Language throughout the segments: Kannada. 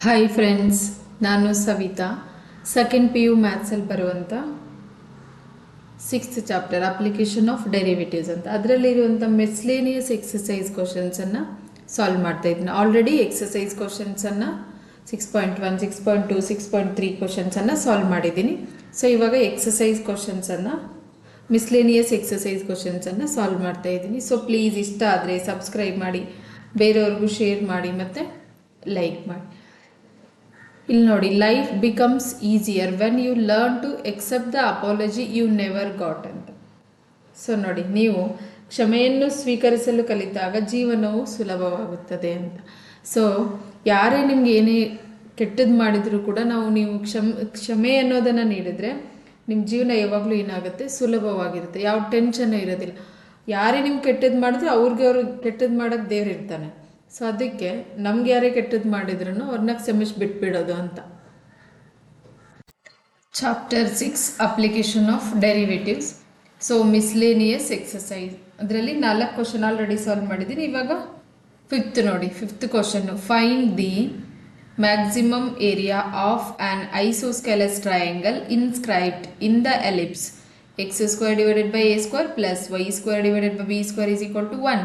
ಹಾಯ್ ಫ್ರೆಂಡ್ಸ್, ನಾನು ಸವಿತಾ. ಸೆಕೆಂಡ್ ಪಿ ಯು ಮ್ಯಾಥ್ಸಲ್ಲಿ ಬರುವಂಥ 6th chapter application of derivatives ಅಂತ ಅದರಲ್ಲಿರುವಂಥ ಮಿಸ್ಲೇನಿಯಸ್ ಎಕ್ಸಸೈಸ್ ಕ್ವಶನ್ಸನ್ನು ಸಾಲ್ವ್ ಮಾಡ್ತಾ ಇದ್ದೀನಿ. ಆಲ್ರೆಡಿ ಎಕ್ಸಸೈಸ್ ಕ್ವಶನ್ಸನ್ನು 6.1, 6.2, 6.3 ಕ್ವಶನ್ಸನ್ನು ಸಾಲ್ವ್ ಮಾಡಿದ್ದೀನಿ. ಸೊ ಇವಾಗ ಎಕ್ಸಸೈಸ್ ಕ್ವಶನ್ಸನ್ನು ಮಿಸ್ಲೇನಿಯಸ್ ಎಕ್ಸಸೈಸ್ ಕ್ವಶನ್ಸನ್ನು ಸಾಲ್ವ್ ಮಾಡ್ತಾ ಇದ್ದೀನಿ. ಸೊ ಪ್ಲೀಸ್ ಇಷ್ಟ ಆದರೆ ಸಬ್ಸ್ಕ್ರೈಬ್ ಮಾಡಿ, ಬೇರೆಯವ್ರಿಗೂ ಶೇರ್ ಮಾಡಿ ಮತ್ತು ಲೈಕ್ ಮಾಡಿ. ಇಲ್ಲಿ ನೋಡಿ, life becomes easier when you learn to accept the apology you never got ಅಂತ. ಸೊ ನೋಡಿ, ನೀವು ಕ್ಷಮೆಯನ್ನು ಸ್ವೀಕರಿಸಲು ಕಲಿತಾಗ ಜೀವನವು ಸುಲಭವಾಗುತ್ತದೆ ಅಂತ. ಸೊ ಯಾರೇ ನಿಮ್ಗೆ ಏನೇ ಕೆಟ್ಟದ್ದು ಮಾಡಿದರೂ ಕೂಡ ನೀವು ಕ್ಷಮೆ ಅನ್ನೋದನ್ನು ನೀಡಿದರೆ ನಿಮ್ಮ ಜೀವನ ಯಾವಾಗಲೂ ಏನಾಗುತ್ತೆ, ಸುಲಭವಾಗಿರುತ್ತೆ. ಯಾವ ಟೆನ್ಷನ್ ಇರೋದಿಲ್ಲ. ಯಾರೇ ನಿಮ್ಗೆ ಕೆಟ್ಟದ್ದು ಮಾಡಿದ್ರೆ ಅವ್ರಿಗೆ ಕೆಟ್ಟದ್ದು ಮಾಡೋಕ್ಕೆ ದೇವ್ರು ಇರ್ತಾನೆ. ಸೊ ಅದಕ್ಕೆ ನಮ್ಗೆ ಯಾರೇ ಕೆಟ್ಟದ್ದು ಮಾಡಿದ್ರು ಅವ್ರನ್ನ ಕ್ಷಮಿಸಿ ಬಿಟ್ಬಿಡೋದು ಅಂತ. Chapter 6 application of derivatives. So miscellaneous exercise ಅದರಲ್ಲಿ 4 ಕ್ವಶನ್ ಆಲ್ರೆಡಿ ಸಾಲ್ವ್ ಮಾಡಿದ್ದೀನಿ. ಇವಾಗ ಫಿಫ್ತ್ ನೋಡಿ, fifth question. Find the maximum area of an isosceles triangle inscribed in the ellipse x² divided by a² plus y² divided by b² is equal to 1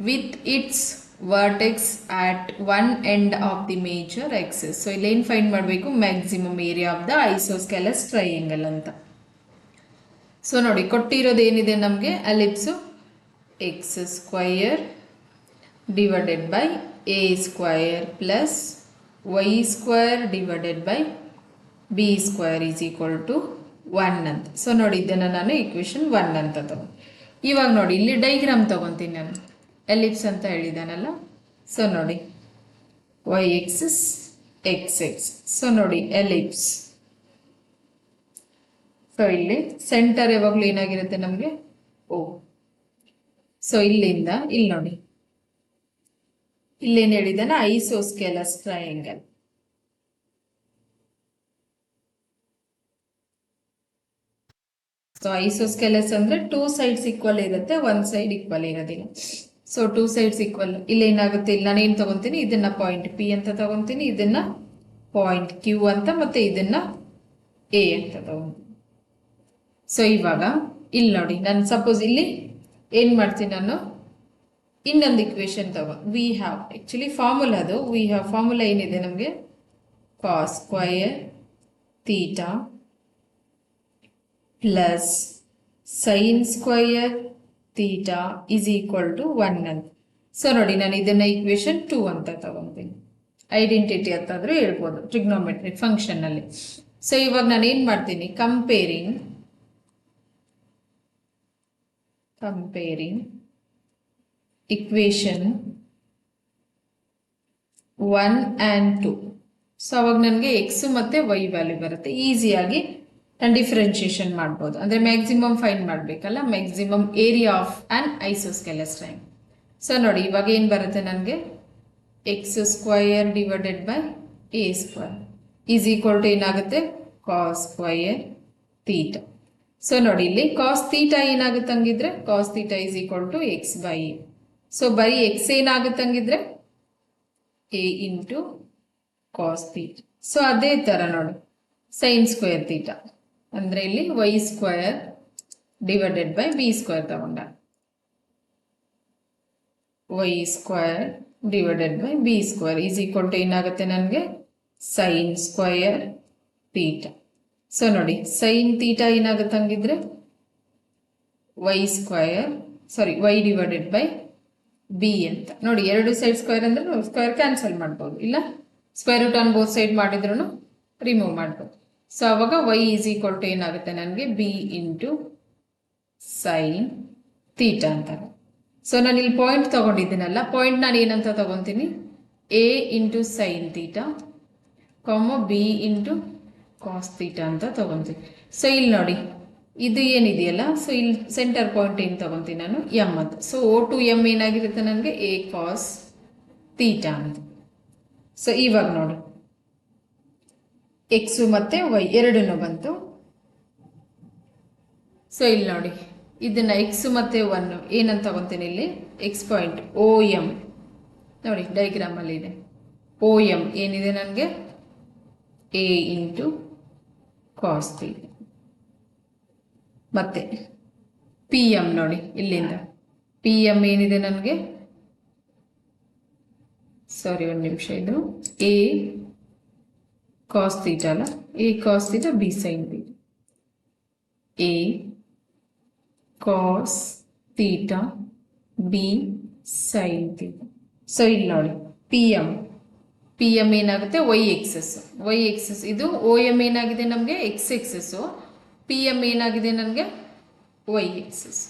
with its vertex at one end of the major axis. So ಇಲ್ಲೇನು ಫೈಂಡ್ ಮಾಡಬೇಕು, maximum area of the isosceles triangle ಅಂತ. ಸೊ ನೋಡಿ, ಕೊಟ್ಟಿರೋದು ಏನಿದೆ ನಮಗೆ, ellipse x² divided by a² plus y² divided by b² is equal to 1 ಅಂತ. ಸೊ ನೋಡಿ, ಇದನ್ನು ನಾನು ಇಕ್ವೇಶನ್ 1 ಅಂತ ತಗೊಂಡು, ಇವಾಗ ನೋಡಿ ಇಲ್ಲಿ ಡೈಗ್ರಾಮ್ ತಗೊತೀನಿ ನಾನು. ಎಲಿಪ್ಸ್ ಅಂತ ಹೇಳಿದಾನಲ್ಲ. ಸೊ ನೋಡಿ, y ಎಕ್ಸಿಸ್ x. ಸೊ ನೋಡಿ ಎಲಿಪ್ಸ್. ಸೊ ಇಲ್ಲಿ ಸೆಂಟರ್ ಯಾವಾಗಲೂ ಏನಾಗಿರುತ್ತೆ ನಮಗೆ, ಓ. ಸೊ ಇಲ್ಲಿಂದ ಇಲ್ಲಿ ನೋಡಿ, ಇಲ್ಲೇನು ಹೇಳಿದಾನೆ, ಐಸೋಸ್ಕೆಲಸ್ ಟ್ರಯಾಂಗಲ್. ಸೊ ಐಸೋಸ್ಕೆಲಸ್ ಅಂದ್ರೆ 2 sides ಈಕ್ವಲ್ ಇರುತ್ತೆ, 1 side ಈಕ್ವಲ್ ಇರೋದಿಲ್ಲ. So 2 sides equal. ಇಲ್ಲಿ ಏನಾಗುತ್ತೆ, ಇಲ್ಲಿ ನಾನು ಏನು ತಗೊಂತೀನಿ, ಇದನ್ನ ಪಾಯಿಂಟ್ ಪಿ ಅಂತ ತಗೊಂತೀನಿ, ಇದನ್ನ ಪಾಯಿಂಟ್ ಕ್ಯೂ ಅಂತ, ಮತ್ತೆ ಇದನ್ನ ಎ ಅಂತ ತಗೊಂತೀನಿ. ಸೊ ಇವಾಗ ಇಲ್ಲಿ ನೋಡಿ, ನಾನು ಸಪೋಸ್ ಇಲ್ಲಿ ಏನ್ ಮಾಡ್ತೀನಿ, ನಾನು ಇನ್ನೊಂದು ಇಕ್ವೇಶನ್ ತಗೊಂಡು, ವಿ ಹ್ಯಾವ್ ಆಕ್ಚುಲಿ ಫಾರ್ಮುಲಾ, ಅದು ವಿ ಹ್ಯಾವ್ ಫಾರ್ಮುಲಾ ಏನಿದೆ ನಮಗೆ, cos square theta plus sine square theta is equal to 1 ಅಂತ. ಸೊ ನೋಡಿ, ನಾನು ಇದನ್ನ ಇಕ್ವೇಶನ್ 2 ಅಂತ ತಗೊಂತೀನಿ. ಐಡೆಂಟಿಟಿ ಅಂತಾದ್ರೂ ಹೇಳ್ಬೋದು ಟ್ರಿಗ್ನೋಮೆಟ್ರಿಕ್ ಫಂಕ್ಷನ್ ಅಲ್ಲಿ. ಸೊ ಇವಾಗ ನಾನು ಏನ್ ಮಾಡ್ತೀನಿ, ಕಂಪೇರಿಂಗ್ ಇಕ್ವೇಶನ್ 1 and 2. ಸೊ ಅವಾಗ ನನಗೆ ಎಕ್ಸ್ ಮತ್ತೆ ವೈ ವ್ಯಾಲ್ಯೂ ಬರುತ್ತೆ. ಈಸಿಯಾಗಿ ನಾನು ಡಿಫ್ರೆನ್ಶಿಯೇಷನ್ ಮಾಡ್ಬೋದು. ಅಂದರೆ ಮ್ಯಾಕ್ಸಿಮಮ್ ಫೈಂಡ್ ಮಾಡಬೇಕಲ್ಲ, maximum area of an isosceles triangle. So ನೋಡಿ, ಇವಾಗ ಏನು ಬರುತ್ತೆ ನನಗೆ, x² divided by a² is equal to ಏನಾಗುತ್ತೆ, ಕಾಸ್ ಸ್ಕ್ವಯರ್ ಥೀಟಾ. ಸೊ ನೋಡಿ, ಇಲ್ಲಿ ಕಾಸ್ ಥೀಟಾ ಏನಾಗುತ್ತೆ ಹಂಗಿದ್ರೆ, cos theta is equal to x by a. So ಬರೀ x ಏನಾಗುತ್ತೆ ಹಂಗಿದ್ರೆ a into cos theta. So ಅದೇ ಥರ ನೋಡಿ, ಸೈನ್ ಸ್ಕ್ವೇರ್ ಥೀಟಾ ಅಂದರೆ ಇಲ್ಲಿ y² ಡಿವೈಡೆಡ್ ಬೈ b² ತಗೊಂಡ, y² divided by b² is equal to ಏನಾಗುತ್ತೆ ನನಗೆ, ಸೈನ್ ಸ್ಕ್ವಯರ್ ಥೀಟಾ. ಸೊ ನೋಡಿ, ಸೈನ್ ಥೀಟಾ ಏನಾಗುತ್ತೆ ಹಂಗಿದ್ರೆ y ಡಿವೈಡೆಡ್ ಬೈ b ಅಂತ. ನೋಡಿ, 2 ಸೈಡ್ ಸ್ಕ್ವೇರ್ ಅಂದ್ರೆ ಸ್ಕ್ವೇರ್ ಕ್ಯಾನ್ಸಲ್ ಮಾಡ್ಬೋದು, ಇಲ್ಲ square root on both side ಮಾಡಿದ್ರು ರಿಮೂವ್ ಮಾಡ್ಬೋದು. ಸೊ ಅವಾಗ y ಈಸ್ ಈಕ್ವಲ್ ಟು ಏನಾಗುತ್ತೆ ನನಗೆ, b ಇಂಟು ಸೈನ್ ಥೀಟಾ ಅಂತಾರೆ. ಸೊ ನಾನು ಇಲ್ಲಿ ಪಾಯಿಂಟ್ ತಗೊಂಡಿದ್ದೀನಲ್ಲ, ಪಾಯಿಂಟ್ ನಾನು ಏನಂತ ತಗೊತೀನಿ, a into sine theta b into cos theta ಅಂತ ತಗೊತೀನಿ. ಸೊ ಇಲ್ಲಿ ನೋಡಿ, ಇದು ಏನಿದೆಯಲ್ಲ, ಸೊ ಇಲ್ಲಿ ಸೆಂಟರ್ ಪಾಯಿಂಟ್ ಏನು ತಗೊತೀನಿ ನಾನು, ಎಮ್ ಅಂತ. ಸೊ O ಟು ಎಮ್ ಏನಾಗಿರುತ್ತೆ ನನಗೆ, a ಕಾಸ್ ಥೀಟಾ ಅಂತ. ಸೊ ಇವಾಗ ನೋಡಿ, ಎಕ್ಸು ಮತ್ತು ವೈ ಎರಡೂ ಬಂತು. ಸೊ ಇಲ್ಲಿ ನೋಡಿ, ಇದನ್ನು ಎಕ್ಸು ಮತ್ತು 1 ಏನಂತ ತಗೊತೀನಿ, ಇಲ್ಲಿ ಎಕ್ಸ್ ಪಾಯಿಂಟ್ OM ನೋಡಿ ಡೈಗ್ರಾಮಲ್ಲಿ ಇದೆ. ಓ ಎಮ್ ಏನಿದೆ ನನಗೆ ಎ ಇಂಟು ಕಾಸ್ ಥೀಟಾ. ಮತ್ತೆ ಪಿ ಎಮ್ ನೋಡಿ ಇಲ್ಲಿಂದ ಪಿ ಎಮ್ ಏನಿದೆ ನನಗೆ, ಸಾರಿ ಒಂದು ನಿಮಿಷ, ಇದು ಎ ಕಾಸ್ ಥೀಟಾ ಅಲ್ಲ, A cos theta B sine theta, A cos theta B sine theta. So ಇಲ್ಲಿ ನೋಡಿ ಪಿ ಎಮ್ ಏನಾಗುತ್ತೆ ವೈ ಎಕ್ಸಸ್, ಇದು ಓ ಎಮ್ ಏನಾಗಿದೆ ನಮಗೆ ಎಕ್ಸ್ ಎಕ್ಸಸ್ಸು, ಪಿ ಎಮ್ ಏನಾಗಿದೆ ನನಗೆ y axis.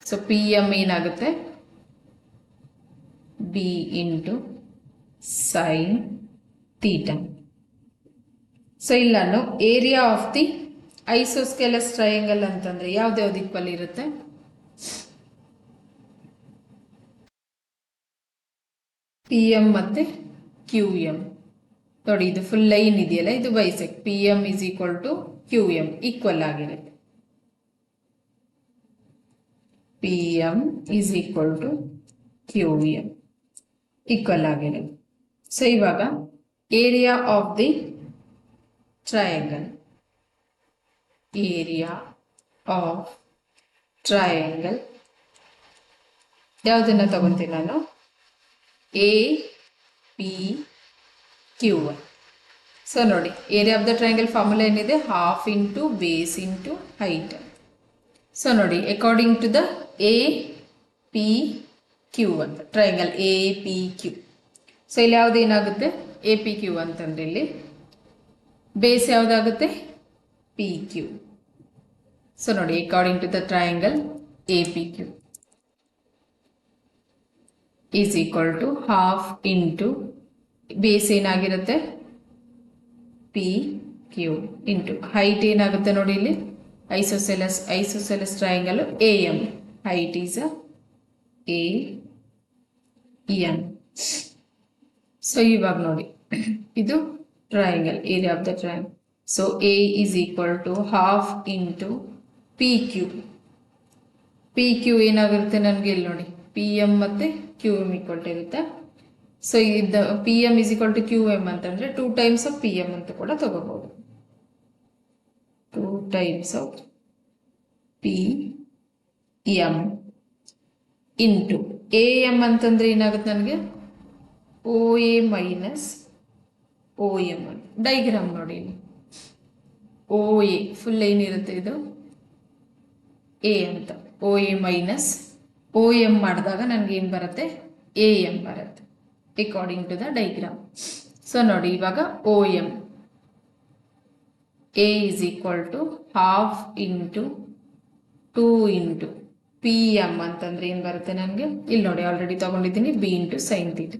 So p M ಏನಾಗುತ್ತೆ b into sine theta. So ಇಲ್ಲಿ ನಾನು area of the isosceles triangle ಅಂತಂದ್ರೆ ಯಾವ್ದು ಈಕ್ವಲ್ ಇರುತ್ತೆ, ಪಿ ಎಮ್ ಮತ್ತೆ ಕ್ಯೂ ಎಮ್. ನೋಡಿ ಇದು ಫುಲ್ ಲೈನ್ ಇದೆಯಲ್ಲ, ಇದು bisect, p M is equal to Q M equal ಆಗಿರುತ್ತೆ. P M is equal to Q M equal ಆಗಿರುತ್ತೆ. ಸೊ ಇವಾಗ area of the triangle, area of triangle ಯಾವುದನ್ನ ತಗೊಂತೀನಿ ನಾನು, a P Q one. So ನೋಡಿ area of the triangle formula ಏನಿದೆ, half into base into height. So ನೋಡಿ according to the a P q ಅಂತ triangle A P Q. So ಇಲ್ಲಿ ಯಾವ್ದು ಏನಾಗುತ್ತೆ ಎ ಪಿ ಕ್ಯೂ ಅಂತಂದ್ರೆ ಇಲ್ಲಿ ಬೇಸ್ ಯಾವುದಾಗುತ್ತೆ ಪಿ ಕ್ಯೂ. ಸೊ ನೋಡಿ according to the triangle A P q is equal to half into base ಏನಾಗಿರುತ್ತೆ ಪಿ ಕ್ಯೂ ಇಂಟು ಹೈಟ್ ಏನಾಗುತ್ತೆ ನೋಡಿ ಇಲ್ಲಿ isosceles triangle a m, height is A N. So ಇವಾಗ ನೋಡಿ ಇದು triangle area of the triangle. So A is equal to half into P Q ಏನಾಗಿರುತ್ತೆ ನನಗೆ ಇಲ್ಲಿ ನೋಡಿ ಪಿ ಎಮ್ ಮತ್ತೆ ಕ್ಯೂ ಎಮ್ ಈಕ್ವಲ್ ಟು ಇರುತ್ತೆ. ಸೊ ಇದು P M is equal to Q M ಅಂತಂದ್ರೆ 2 ಟೈಮ್ಸ್ ಆಫ್ ಪಿ ಎಮ್ ಅಂತ ಕೂಡ ತಗೋಬಹುದು, 2 times of P M into A M ಅಂತಂದ್ರೆ ಏನಾಗುತ್ತೆ ನನಗೆ O A minus O M ಅಂತ. ಡೈಗ್ರಾಮ್ ನೋಡಿ ಓ ಎ ಫುಲ್ ಏನಿರುತ್ತೆ ಇದು ಎ ಅಂತ, O A minus O M ಮಾಡಿದಾಗ ನನಗೆ ಏನು ಬರುತ್ತೆ ಎ ಎಮ್ ಬರುತ್ತೆ according to the diagram. So ನೋಡಿ ಇವಾಗ O M A is equal to half into 2 into P M ಅಂತಂದ್ರೆ ಏನು ಬರುತ್ತೆ ನನಗೆ ಇಲ್ಲಿ ನೋಡಿ ಆಲ್ರೆಡಿ ತಗೊಂಡಿದ್ದೀನಿ B into sine theta,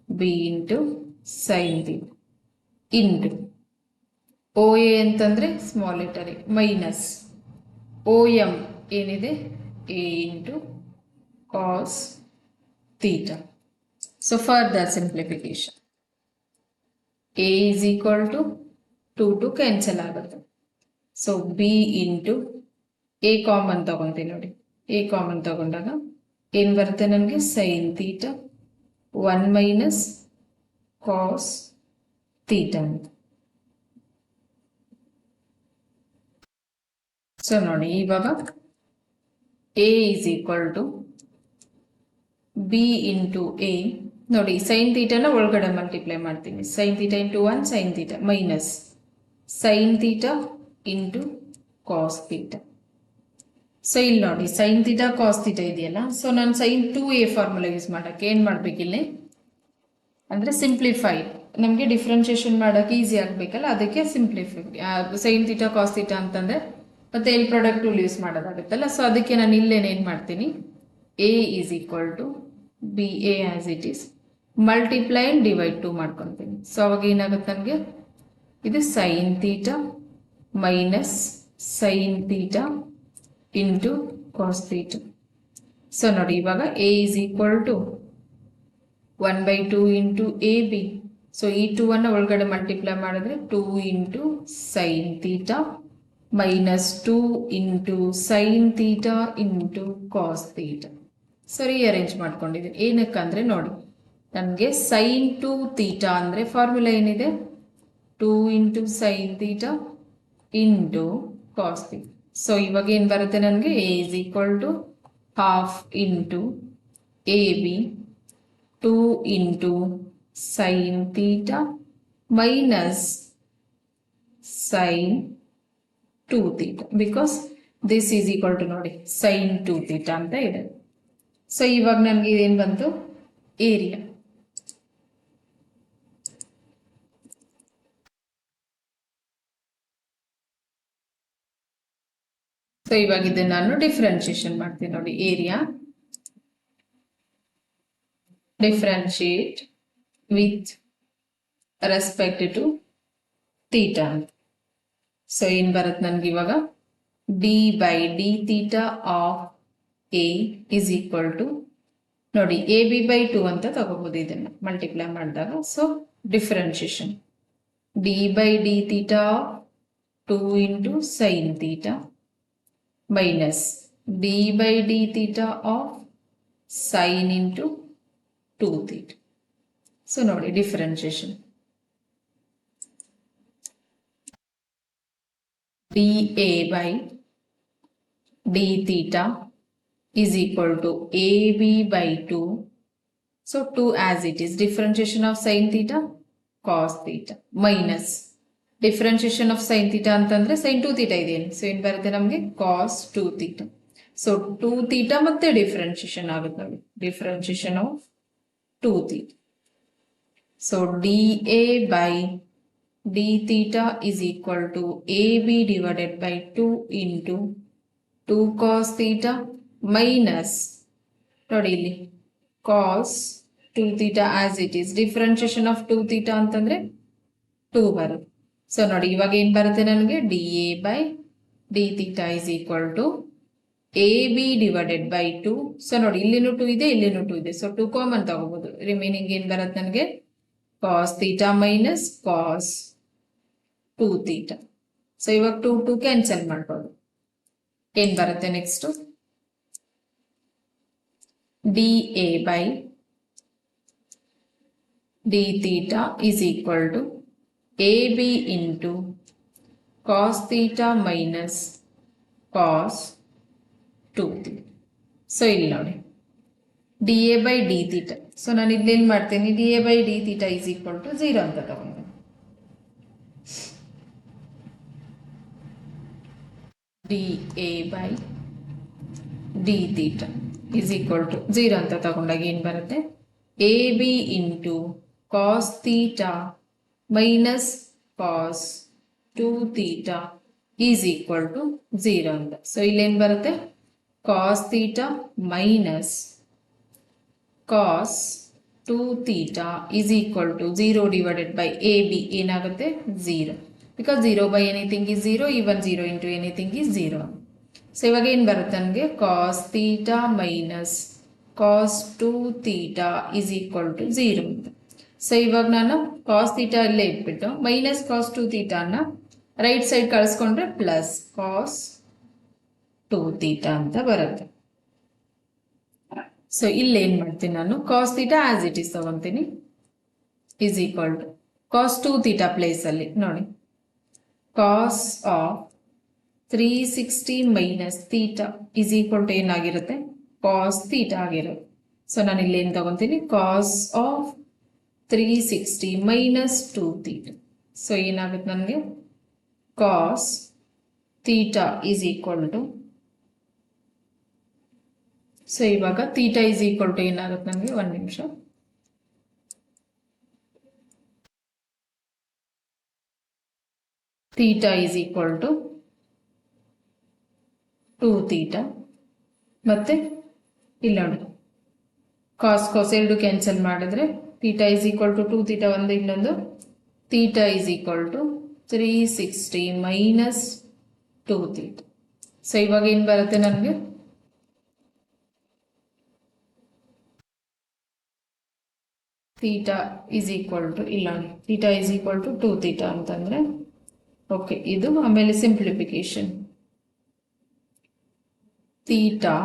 b into sine theta into o A ಅಂತಂದ್ರೆ small letter a minus O m ಏನಿದೆ a into cos theta. So further simplification a is equal to 2 cancel ಆಗುತ್ತೆ. So b into a common ತಗೊಂತೀನಿ ನೋಡಿ, ಎ ಕಾಮನ್ ತಗೊಂಡಾಗ ಏನು ಬರುತ್ತೆ ನನಗೆ sine theta 1 minus cos theta ಅಂತ. ಸೊ ನೋಡಿ ಇವಾಗ a is equal to b into a ನೋಡಿ ಸೈನ್ ಥೀಟಾನ ಒಳಗಡೆ ಮಲ್ಟಿಪ್ಲೈ ಮಾಡ್ತೀನಿ, sine theta into 1 sine theta minus sine theta into cos theta. So ಇಲ್ಲಿ ನೋಡಿ ಸೈನ್ ಥೀಟಾ ಕಾಸ್ ಥೀಟಾ ಇದೆಯಲ್ಲ, ಸೊ ನಾನು ಸೈನ್ 2a ಫಾರ್ಮುಲಾ ಯೂಸ್ ಮಾಡೋಕ್ಕೆ ಏನು ಮಾಡಬೇಕಿಲ್ಲಿ ಅಂದರೆ ಸಿಂಪ್ಲಿಫೈ, ನಮಗೆ ಡಿಫ್ರೆನ್ಷಿಯೇಷನ್ ಮಾಡೋಕ್ಕೆ ಈಸಿ ಆಗಬೇಕಲ್ಲ, ಅದಕ್ಕೆ simplify sine theta cos theta ಅಂತಂದರೆ ಮತ್ತೆ ಎಲ್ ಪ್ರಾಡಕ್ಟ್ ಟೂಲ್ ಯೂಸ್ ಮಾಡೋದಾಗುತ್ತಲ್ಲ. ಸೊ ಅದಕ್ಕೆ ನಾನು ಇಲ್ಲೇನೇನು ಮಾಡ್ತೀನಿ, a is equal to b a as it is multiply and divide 2 ಮಾಡ್ಕೊತೀನಿ. ಸೊ ಅವಾಗ ಏನಾಗುತ್ತೆ ನನಗೆ ಇದು sine theta minus sine theta into cos theta. So ನೋಡಿ ಇವಾಗ a is equal to 1/2 into A b. So ಈ 2 ಅನ್ನು ಒಳಗಡೆ ಮಲ್ಟಿಪ್ಲೈ ಮಾಡಿದ್ರೆ 2 into sine theta minus 2 into sine theta into cos theta. So rearrange ಮಾಡ್ಕೊಂಡಿದ್ದೀನಿ. ಏನಕ್ಕಂದ್ರೆ ನೋಡಿ, ನನಗೆ ಸೈನ್ 2 ತೀಟಾ ಅಂದರೆ ಫಾರ್ಮುಲಾ ಏನಿದೆ, 2 into sine theta into cos theta. So ಇವಾಗ ಏನು ಬರುತ್ತೆ ನನಗೆ, A is equal to half into A B 2 into sine theta minus sine 2 theta, because this is equal to ನೋಡಿ ಸೈನ್ 2 ತೀಟಾ ಅಂತ ಇದೆ. ಸೊ ಇವಾಗ ನನಗೆ ಇದೇನು ಬಂತು, ಏರಿಯಾ. ಸೊ ಇವಾಗ ಇದನ್ನ ನಾನು ಡಿಫ್ರೆನ್ಶಿಯೇಷನ್ ಮಾಡ್ತೀನಿ ನೋಡಿ. Area differentiate with respect to theta ಅಂತ. ಸೊ ಏನ್ ಬರುತ್ತೆ ನನಗೆ ಇವಾಗ, d by D theta of a is equal to ನೋಡಿ ಎ ಬಿ ಬೈ 2 ಅಂತ ತಗೋಬಹುದು ಇದನ್ನ ಮಲ್ಟಿಪ್ಲೈ ಮಾಡಿದಾಗ. So differentiation d by D theta 2 into sine theta minus d by D theta of sine into 2 theta. So ನೋಡಿ differentiation d A by D theta is equal to AB by 2. So 2 as it is. Differentiation of sin theta, cos theta. Minus. Differentiation of sin theta ಅಂತಂದ್ರೆ sin 2 theta ಇದೆಯೇನು. ಸೊ ಏನು ಬರುತ್ತೆ ನಮಗೆ, cos 2 theta. ಸೊ 2 theta ಮತ್ತೆ ಡಿಫ್ರೆನ್ಷಿಯೇಷನ್ ಆಗುತ್ತೆ ನೋಡಿ. Differentiation of 2 theta. So dA by d theta is equal to AB divided by 2 into 2 cos theta minus ನೋಡಿ ಇಲ್ಲಿ cos 2 theta as it is. Differentiation of 2 theta ಅಂತಂದ್ರೆ 2 ಬರುತ್ತೆ. ಸೊ ನೋಡಿ ಇವಾಗ ಏನ್ ಬರುತ್ತೆ ನನಗೆ, D A by D theta is equal to A B divided by 2. So ನೋಡಿ ಇಲ್ಲಿನೂ 2 ಇದೆ, ಇಲ್ಲಿನೂ 2 ಇದೆ. ಸೊ 2 ಕಾಮನ್ ತಗೋಬಹುದು. ರಿಮೈನಿಂಗ್ ಏನ್ ಬರುತ್ತೆ ನನಗೆ, cos theta minus cos 2 theta. So ಇವಾಗ 2 2 ಕ್ಯಾನ್ಸಲ್ ಮಾಡ್ಬೋದು. ಏನ್ ಬರುತ್ತೆ next, dA by d theta is equal to AB into cos theta minus cos 2 theta. So ಇಲ್ಲಿ ನೋಡಿ dA by d theta. So ನಾನು ಇಲ್ಲೇನು ಮಾಡ್ತೀನಿ, dA by d theta is equal to 0 ಅಂತ ತಗೊಂಡೆ. dA by d theta is equal to 0 ಅಂತ ತಗೊಂಡಾಗ ಏನು ಬರುತ್ತೆ, A B into cos theta minus cos 2 theta is equal to 0 ಅಂತ. ಸೊ ಇಲ್ಲೇನು ಬರುತ್ತೆ, cos theta minus cos 2 theta is equal to 0 divided by A B ಏನಾಗುತ್ತೆ, 0. Because 0 by anything is 0, even 0 into anything is 0. So ಇವಾಗ ಏನು ಬರುತ್ತೆ ನನಗೆ, cos theta minus cos 2 theta is equal to 0 ಅಂತ. ಸೊ ಇವಾಗ ನಾನು ಕಾಸ್ ತೀಟಾ ಇಲ್ಲೇ ಇಟ್ಬಿಟ್ಟು ಮೈನಸ್ ಕಾಸ್ 2 ತೀಟಾನ ರೈಟ್ ಸೈಡ್ ಕಳಿಸ್ಕೊಂಡ್ರೆ ಪ್ಲಸ್ ಕಾಸ್ 2 ತೀಟಾ ಅಂತ ಬರುತ್ತೆ. ಸೊ ಇಲ್ಲೇನು ಮಾಡ್ತೀನಿ ನಾನು, cos theta as it is ತಗೊತೀನಿ is equal to cos 2 theta ಪ್ಲೇಸಲ್ಲಿ ನೋಡಿ cos of 360 minus theta is equal to ಏನಾಗಿರುತ್ತೆ, ಕಾಸ್ ತೀಟಾ ಆಗಿರುತ್ತೆ. ಸೊ ನಾನು ಇಲ್ಲಿ ಏನು ತಗೊತೀನಿ, cos of 360 minus 2 theta. So ಏನಾಗುತ್ತೆ ನನಗೆ, cos theta is equal to, so ಇವಾಗ ತೀಟಾ ಈಸ್ ಈಕ್ವಲ್ ಟು ಏನಾಗುತ್ತೆ ನನಗೆ, ಒಂದು ನಿಮಿಷ, theta is equal to 2 theta ಮತ್ತೆ ಇಲ್ಲ ನೋಡಿ ಕಾಸ್ ಕಾಸ್ ಎರಡು ಕ್ಯಾನ್ಸಲ್ ಮಾಡಿದ್ರೆ theta is equal to 2 theta ಒಂದು, ಇನ್ನೊಂದು theta is equal to 360 minus 2 theta. So ಇವಾಗ ಏನು ಬರುತ್ತೆ ನನಗೆ, ತೀಟಾ ಈಸ್ ಈಕ್ವಲ್ ಟು ಇಲ್ಲ ನೋಡಿ theta is equal to 2 theta ಅಂತಂದ್ರೆ ಓಕೆ, ಇದು ಆಮೇಲೆ simplification. Theta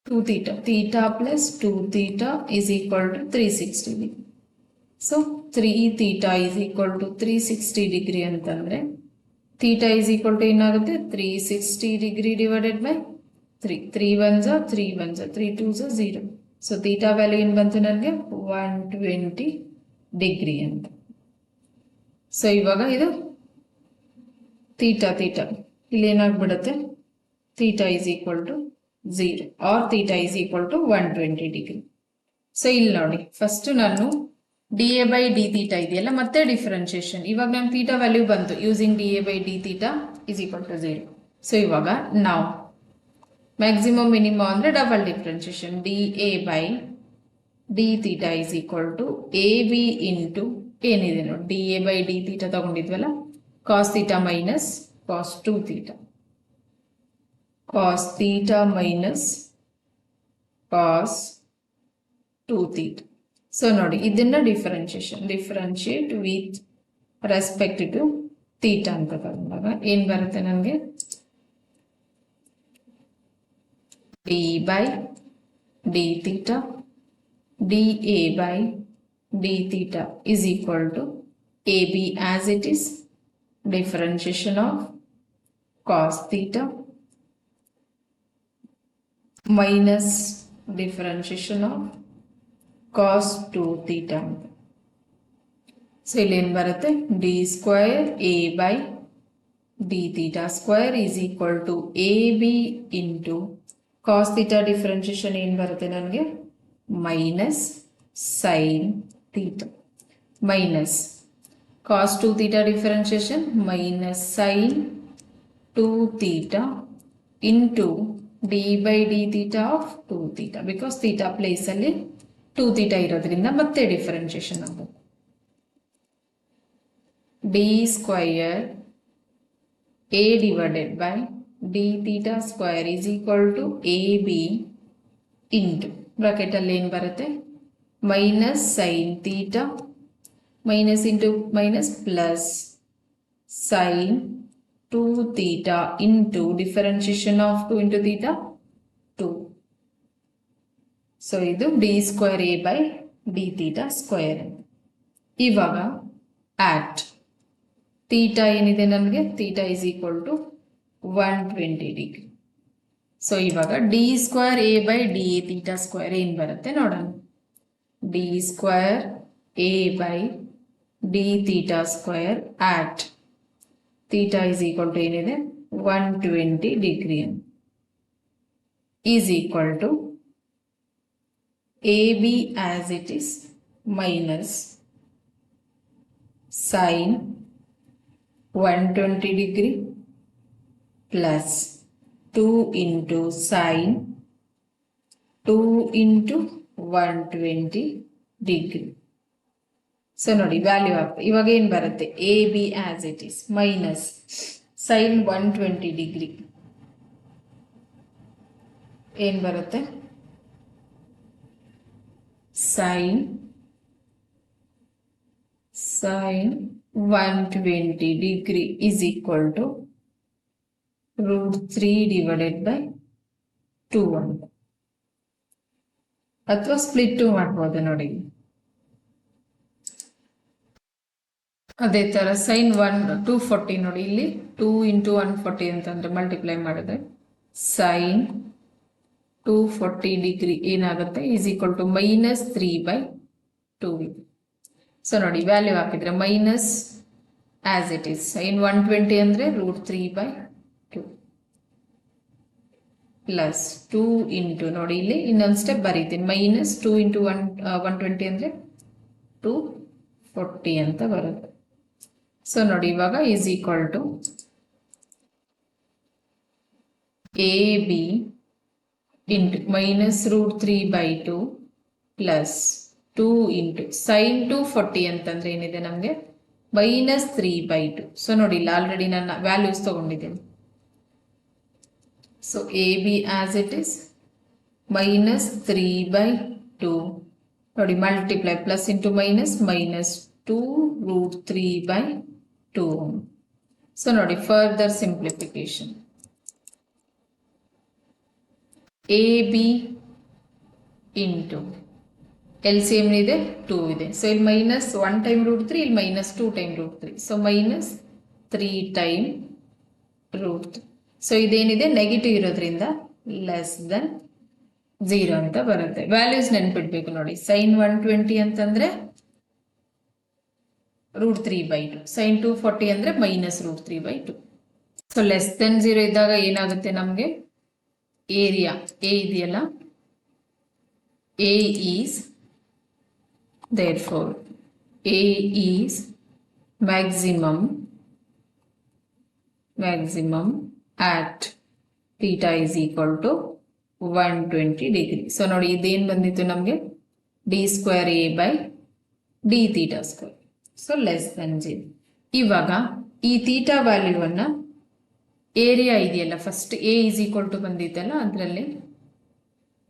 2 theta, theta plus 2 theta is equal to 360 degree. So 3 theta is equal to 360 degree ಅಂತಂದ್ರೆ theta is equal to ಏನಾಗುತ್ತೆ 360 degree divided by 3. 3 ones are 3 ones are 3 2s are 0. So theta value ಏನು ಬಂತು ನನಗೆ 120 degree ಅಂತ. ಸೊ ಇವಾಗ ಇದು theta ಇಲ್ಲಿ ಏನಾಗ್ಬಿಡುತ್ತೆ theta is equal to 0 or theta is equal to 120 degree. So ಇಲ್ಲಿ ನೋಡಿ, ಫಸ್ಟ್ ನಾನು dA by d theta ಇದೆಯಲ್ಲ, ಮತ್ತೆ ಡಿಫ್ರೆನ್ಶಿಯೇಷನ್. ಇವಾಗ ನಾನು ಥೀಟಾ ವ್ಯಾಲ್ಯೂ ಬಂತು using dA by d theta is equal to 0. So ಇವಾಗ ನಾವು ಮ್ಯಾಕ್ಸಿಮಮ್ ಮಿನಿಮಮ್ ಅಂದ್ರೆ double differentiation. dA by d theta is equal to AB into ಏನಿದೆ ನೋಡಿ dA by d theta ತಗೊಂಡಿದ್ವಲ್ಲ, cos theta minus cos 2 theta. cos theta minus cos 2 theta. So ನೋಡಿ, ಇದನ್ನ differentiate with respect to theta ಅಂತ ತಗೊಂಡಾಗ ಏನ್ ಬರುತ್ತೆ ನನಗೆ d by d theta dA by d theta is equal to AB as it is, differentiation of cos theta minus differentiation of cos 2 theta. So ಇಲ್ಲಿ ಏನು ಬರುತ್ತೆ d square A by d theta square is equal to AB into cos theta differentiation ಏನು ಬರುತ್ತೆ ನನಗೆ minus sin theta minus cos 2 theta differentiation minus sin 2 theta into d by d theta of 2 theta, because theta place ಅಲ್ಲಿ 2 theta ಇರೋದ್ರಿಂದ ಮತ್ತೆ ಡಿಫರೆನ್ಷಿಯೇಷನ್ ಆಗುತ್ತೆ. d square A divided by d theta square is equal to AB into bracket ಅಲ್ಲಿ ಏನು ಬರುತ್ತೆ minus sin theta minus into minus plus sin 2 theta into differentiation of 2 into theta 2. So ಇದು d square A by d theta square. ಇವಾಗ at theta ಏನಿದೆ ನನಗೆ theta is equal to 120 degree. So ಇವಾಗ d square A by d theta square ಏನು ಬರುತ್ತೆ ನೋಡೋಣ. d square A by d theta square at theta is equal to ಏನಿದೆ 120 degree is equal to AB as it is minus sin 120 degree plus 2 into sin 2 into 120 degree. So ನೋಡಿ ವ್ಯಾಲ್ಯೂ ಆಫ್ ಇವಾಗ ಏನು ಬರುತ್ತೆ AB as it is minus sin 120 degree ಏನು ಬರುತ್ತೆ sin 120 degree is equal to root 3 divided by 2 ಅಂತ, ಅಥವಾ ಸ್ಪ್ಲಿಟ್ ಮಾಡ್ಬೋದು ನೋಡಿ. ಅದೇ ತರ sin 240 ನೋಡಿ, ಇಲ್ಲಿ 2 into 140 ಅಂತಂದ್ರೆ ಮಲ್ಟಿಪ್ಲೈ ಮಾಡಿದ್ರೆ sin 240 degree ಏನಾಗುತ್ತೆ is equal to minus 3 by 2. So ನೋಡಿ ವ್ಯಾಲ್ಯೂ ಹಾಕಿದ್ರೆ minus as it is sin 120 ಅಂದ್ರೆ root 3 by 2 ಪ್ಲಸ್ 2 ಇಂಟು ನೋಡಿ ಇಲ್ಲಿ ಇನ್ನೊಂದು ಸ್ಟೆಪ್ ಬರೀತೀನಿ, ಮೈನಸ್ 2 ಇಂಟು 120 ಅಂದ್ರೆ 240 ಅಂತ ಬರುತ್ತೆ. ಸೊ ನೋಡಿ ಇವಾಗ is equal to AB into minus root 3 by 2 plus 2 into sine 240 ಅಂತಂದ್ರೆ ಏನಿದೆ ನಮಗೆ ಮೈನಸ್ 3 by 2. ಸೊ ನೋಡಿ ಇಲ್ಲಿ ಆಲ್ರೆಡಿ ನನ್ನ ವ್ಯಾಲ್ಯೂಸ್ ತಗೊಂಡಿದ್ದೀನಿ. So AB as it is minus 3 by 2 ನೋಡಿ multiply plus into minus minus 2 root 3 by 2. So ನೋಡಿ further simplification. AB into LCM ಇದೆ 2 ಇದೆ. ಸೊ ಇಲ್ಲಿ ಮೈನಸ್ 1 ಟೈಮ್ ರೂಟ್ 3, ಇಲ್ಲಿ minus 2 time root 3. So minus 3 time root 3. So ಇದೇನಿದೆ ನೆಗೆಟಿವ್ ಇರೋದ್ರಿಂದ ಲೆಸ್ ದೆನ್ 0 ಅಂತ ಬರುತ್ತೆ. ವ್ಯಾಲ್ಯೂಸ್ ನೆನ್ಪಿಡ್ಬೇಕು ನೋಡಿ. ಸೈನ್ 120 ಅಂತಂದ್ರೆ ರೂಟ್ 3 ಬೈ 2. ಸೈನ್ 240 ಅಂದ್ರೆ minus root 3 by 2. So less than 0 ಇದ್ದಾಗ ಏನಾಗುತ್ತೆ ನಮಗೆ? ಏರಿಯಾ ಎ ಇದೆಯಲ್ಲ, A is therefore A is maximum at theta is equal to 120 degree. So ನೋಡಿ ಇದೇನು ಬಂದಿತ್ತು ನಮಗೆ? d square A by d theta square. So less than 0. ಇವಾಗ ಈ ಥೀಟಾ ವ್ಯಾಲ್ಯೂವನ್ನ ಏರಿಯಾ ಇದೆಯಲ್ಲ, first a is equal to ಬಂದಿತ್ತಲ್ಲ ಅದರಲ್ಲಿ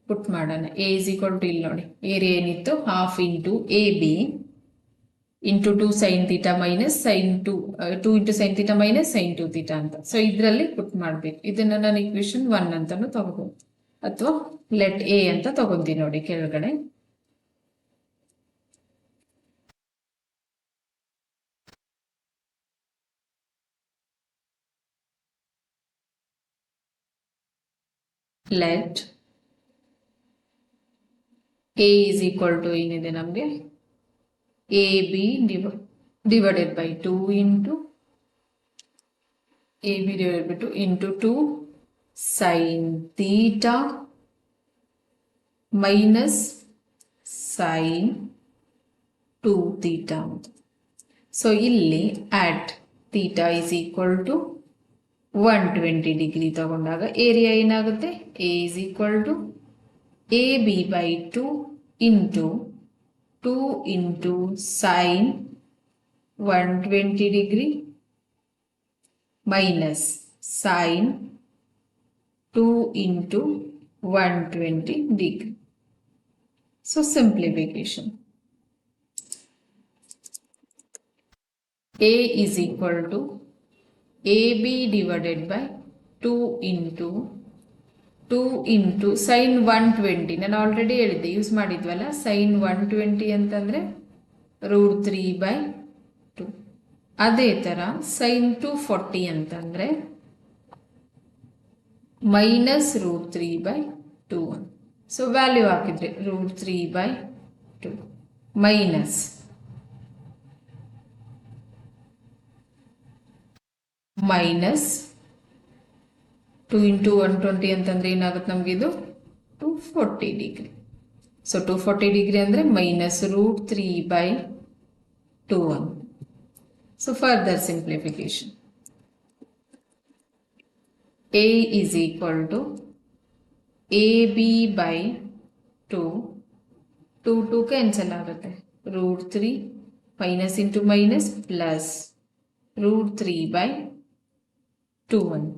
ಪುಟ್ ಮಾಡೋಣ. ಎ ಇಸ್ ಈಕ್ವಲ್ ಟು ಇಲ್ಲಿ ನೋಡಿ ಏರಿಯಾ ಏನಿತ್ತು, half into A B into 2 sine theta minus sine 2 into sine theta minus sine 2 theta ಅಂತ. ಸೊ ಇದರಲ್ಲಿ ಪುಟ್ ಮಾಡಬೇಕು. ಇದನ್ನ ನಾನು ಇಕ್ವೇಶನ್ 1 ಅಂತಾನು ತಗೋಬಹುದು, ಅಥವಾ ಲೆಟ್ ಎ ಅಂತ ತಗೊಂತೀನಿ ನೋಡಿ ಕೆಳಗಡೆ. Let A is equal to ಏನಿದೆ ನಮಗೆ, A B divided by 2 into A B divided by 2 into 2 sine theta minus sine 2 theta ಅಂತ. ಸೊ ಇಲ್ಲಿ at theta is equal to 120 degree ತಗೊಂಡಾಗ ಏರಿಯಾ ಏನಾಗುತ್ತೆ? A is equal to A B by 2 into 2 into sine 120 degree minus sine 2 into 120 degree. So simplification. A is equal to A B divided by 2 into 2 into sine 120. ನಾನು ಆಲ್ರೆಡಿ ಹೇಳಿದ್ದೆ, ಯೂಸ್ ಮಾಡಿದ್ವಲ್ಲ ಸೈನ್ 120 ಅಂತಂದ್ರೆ ರೂಟ್ 3 ಬೈ 2. ಅದೇ ತರ ಸೈನ್ 240 ಅಂತಂದ್ರೆ minus root 3 by 2. So value ಹಾಕಿದ್ರೆ root 3 by 2 minus minus 2 into 120 ಅಂತಂದ್ರೆ ಏನಾಗುತ್ತೆ ನಮ್ಗೆ? ಇದು 240 ಡಿಗ್ರಿ. ಸೊ 240 ಡಿಗ್ರಿ ಅಂದ್ರೆ minus root 3 by 2. So further simplification. A is equal to A B by 2 2 cancel ಆಗುತ್ತೆ, root 3 minus into minus plus root 3 by 2 ಅಂತ.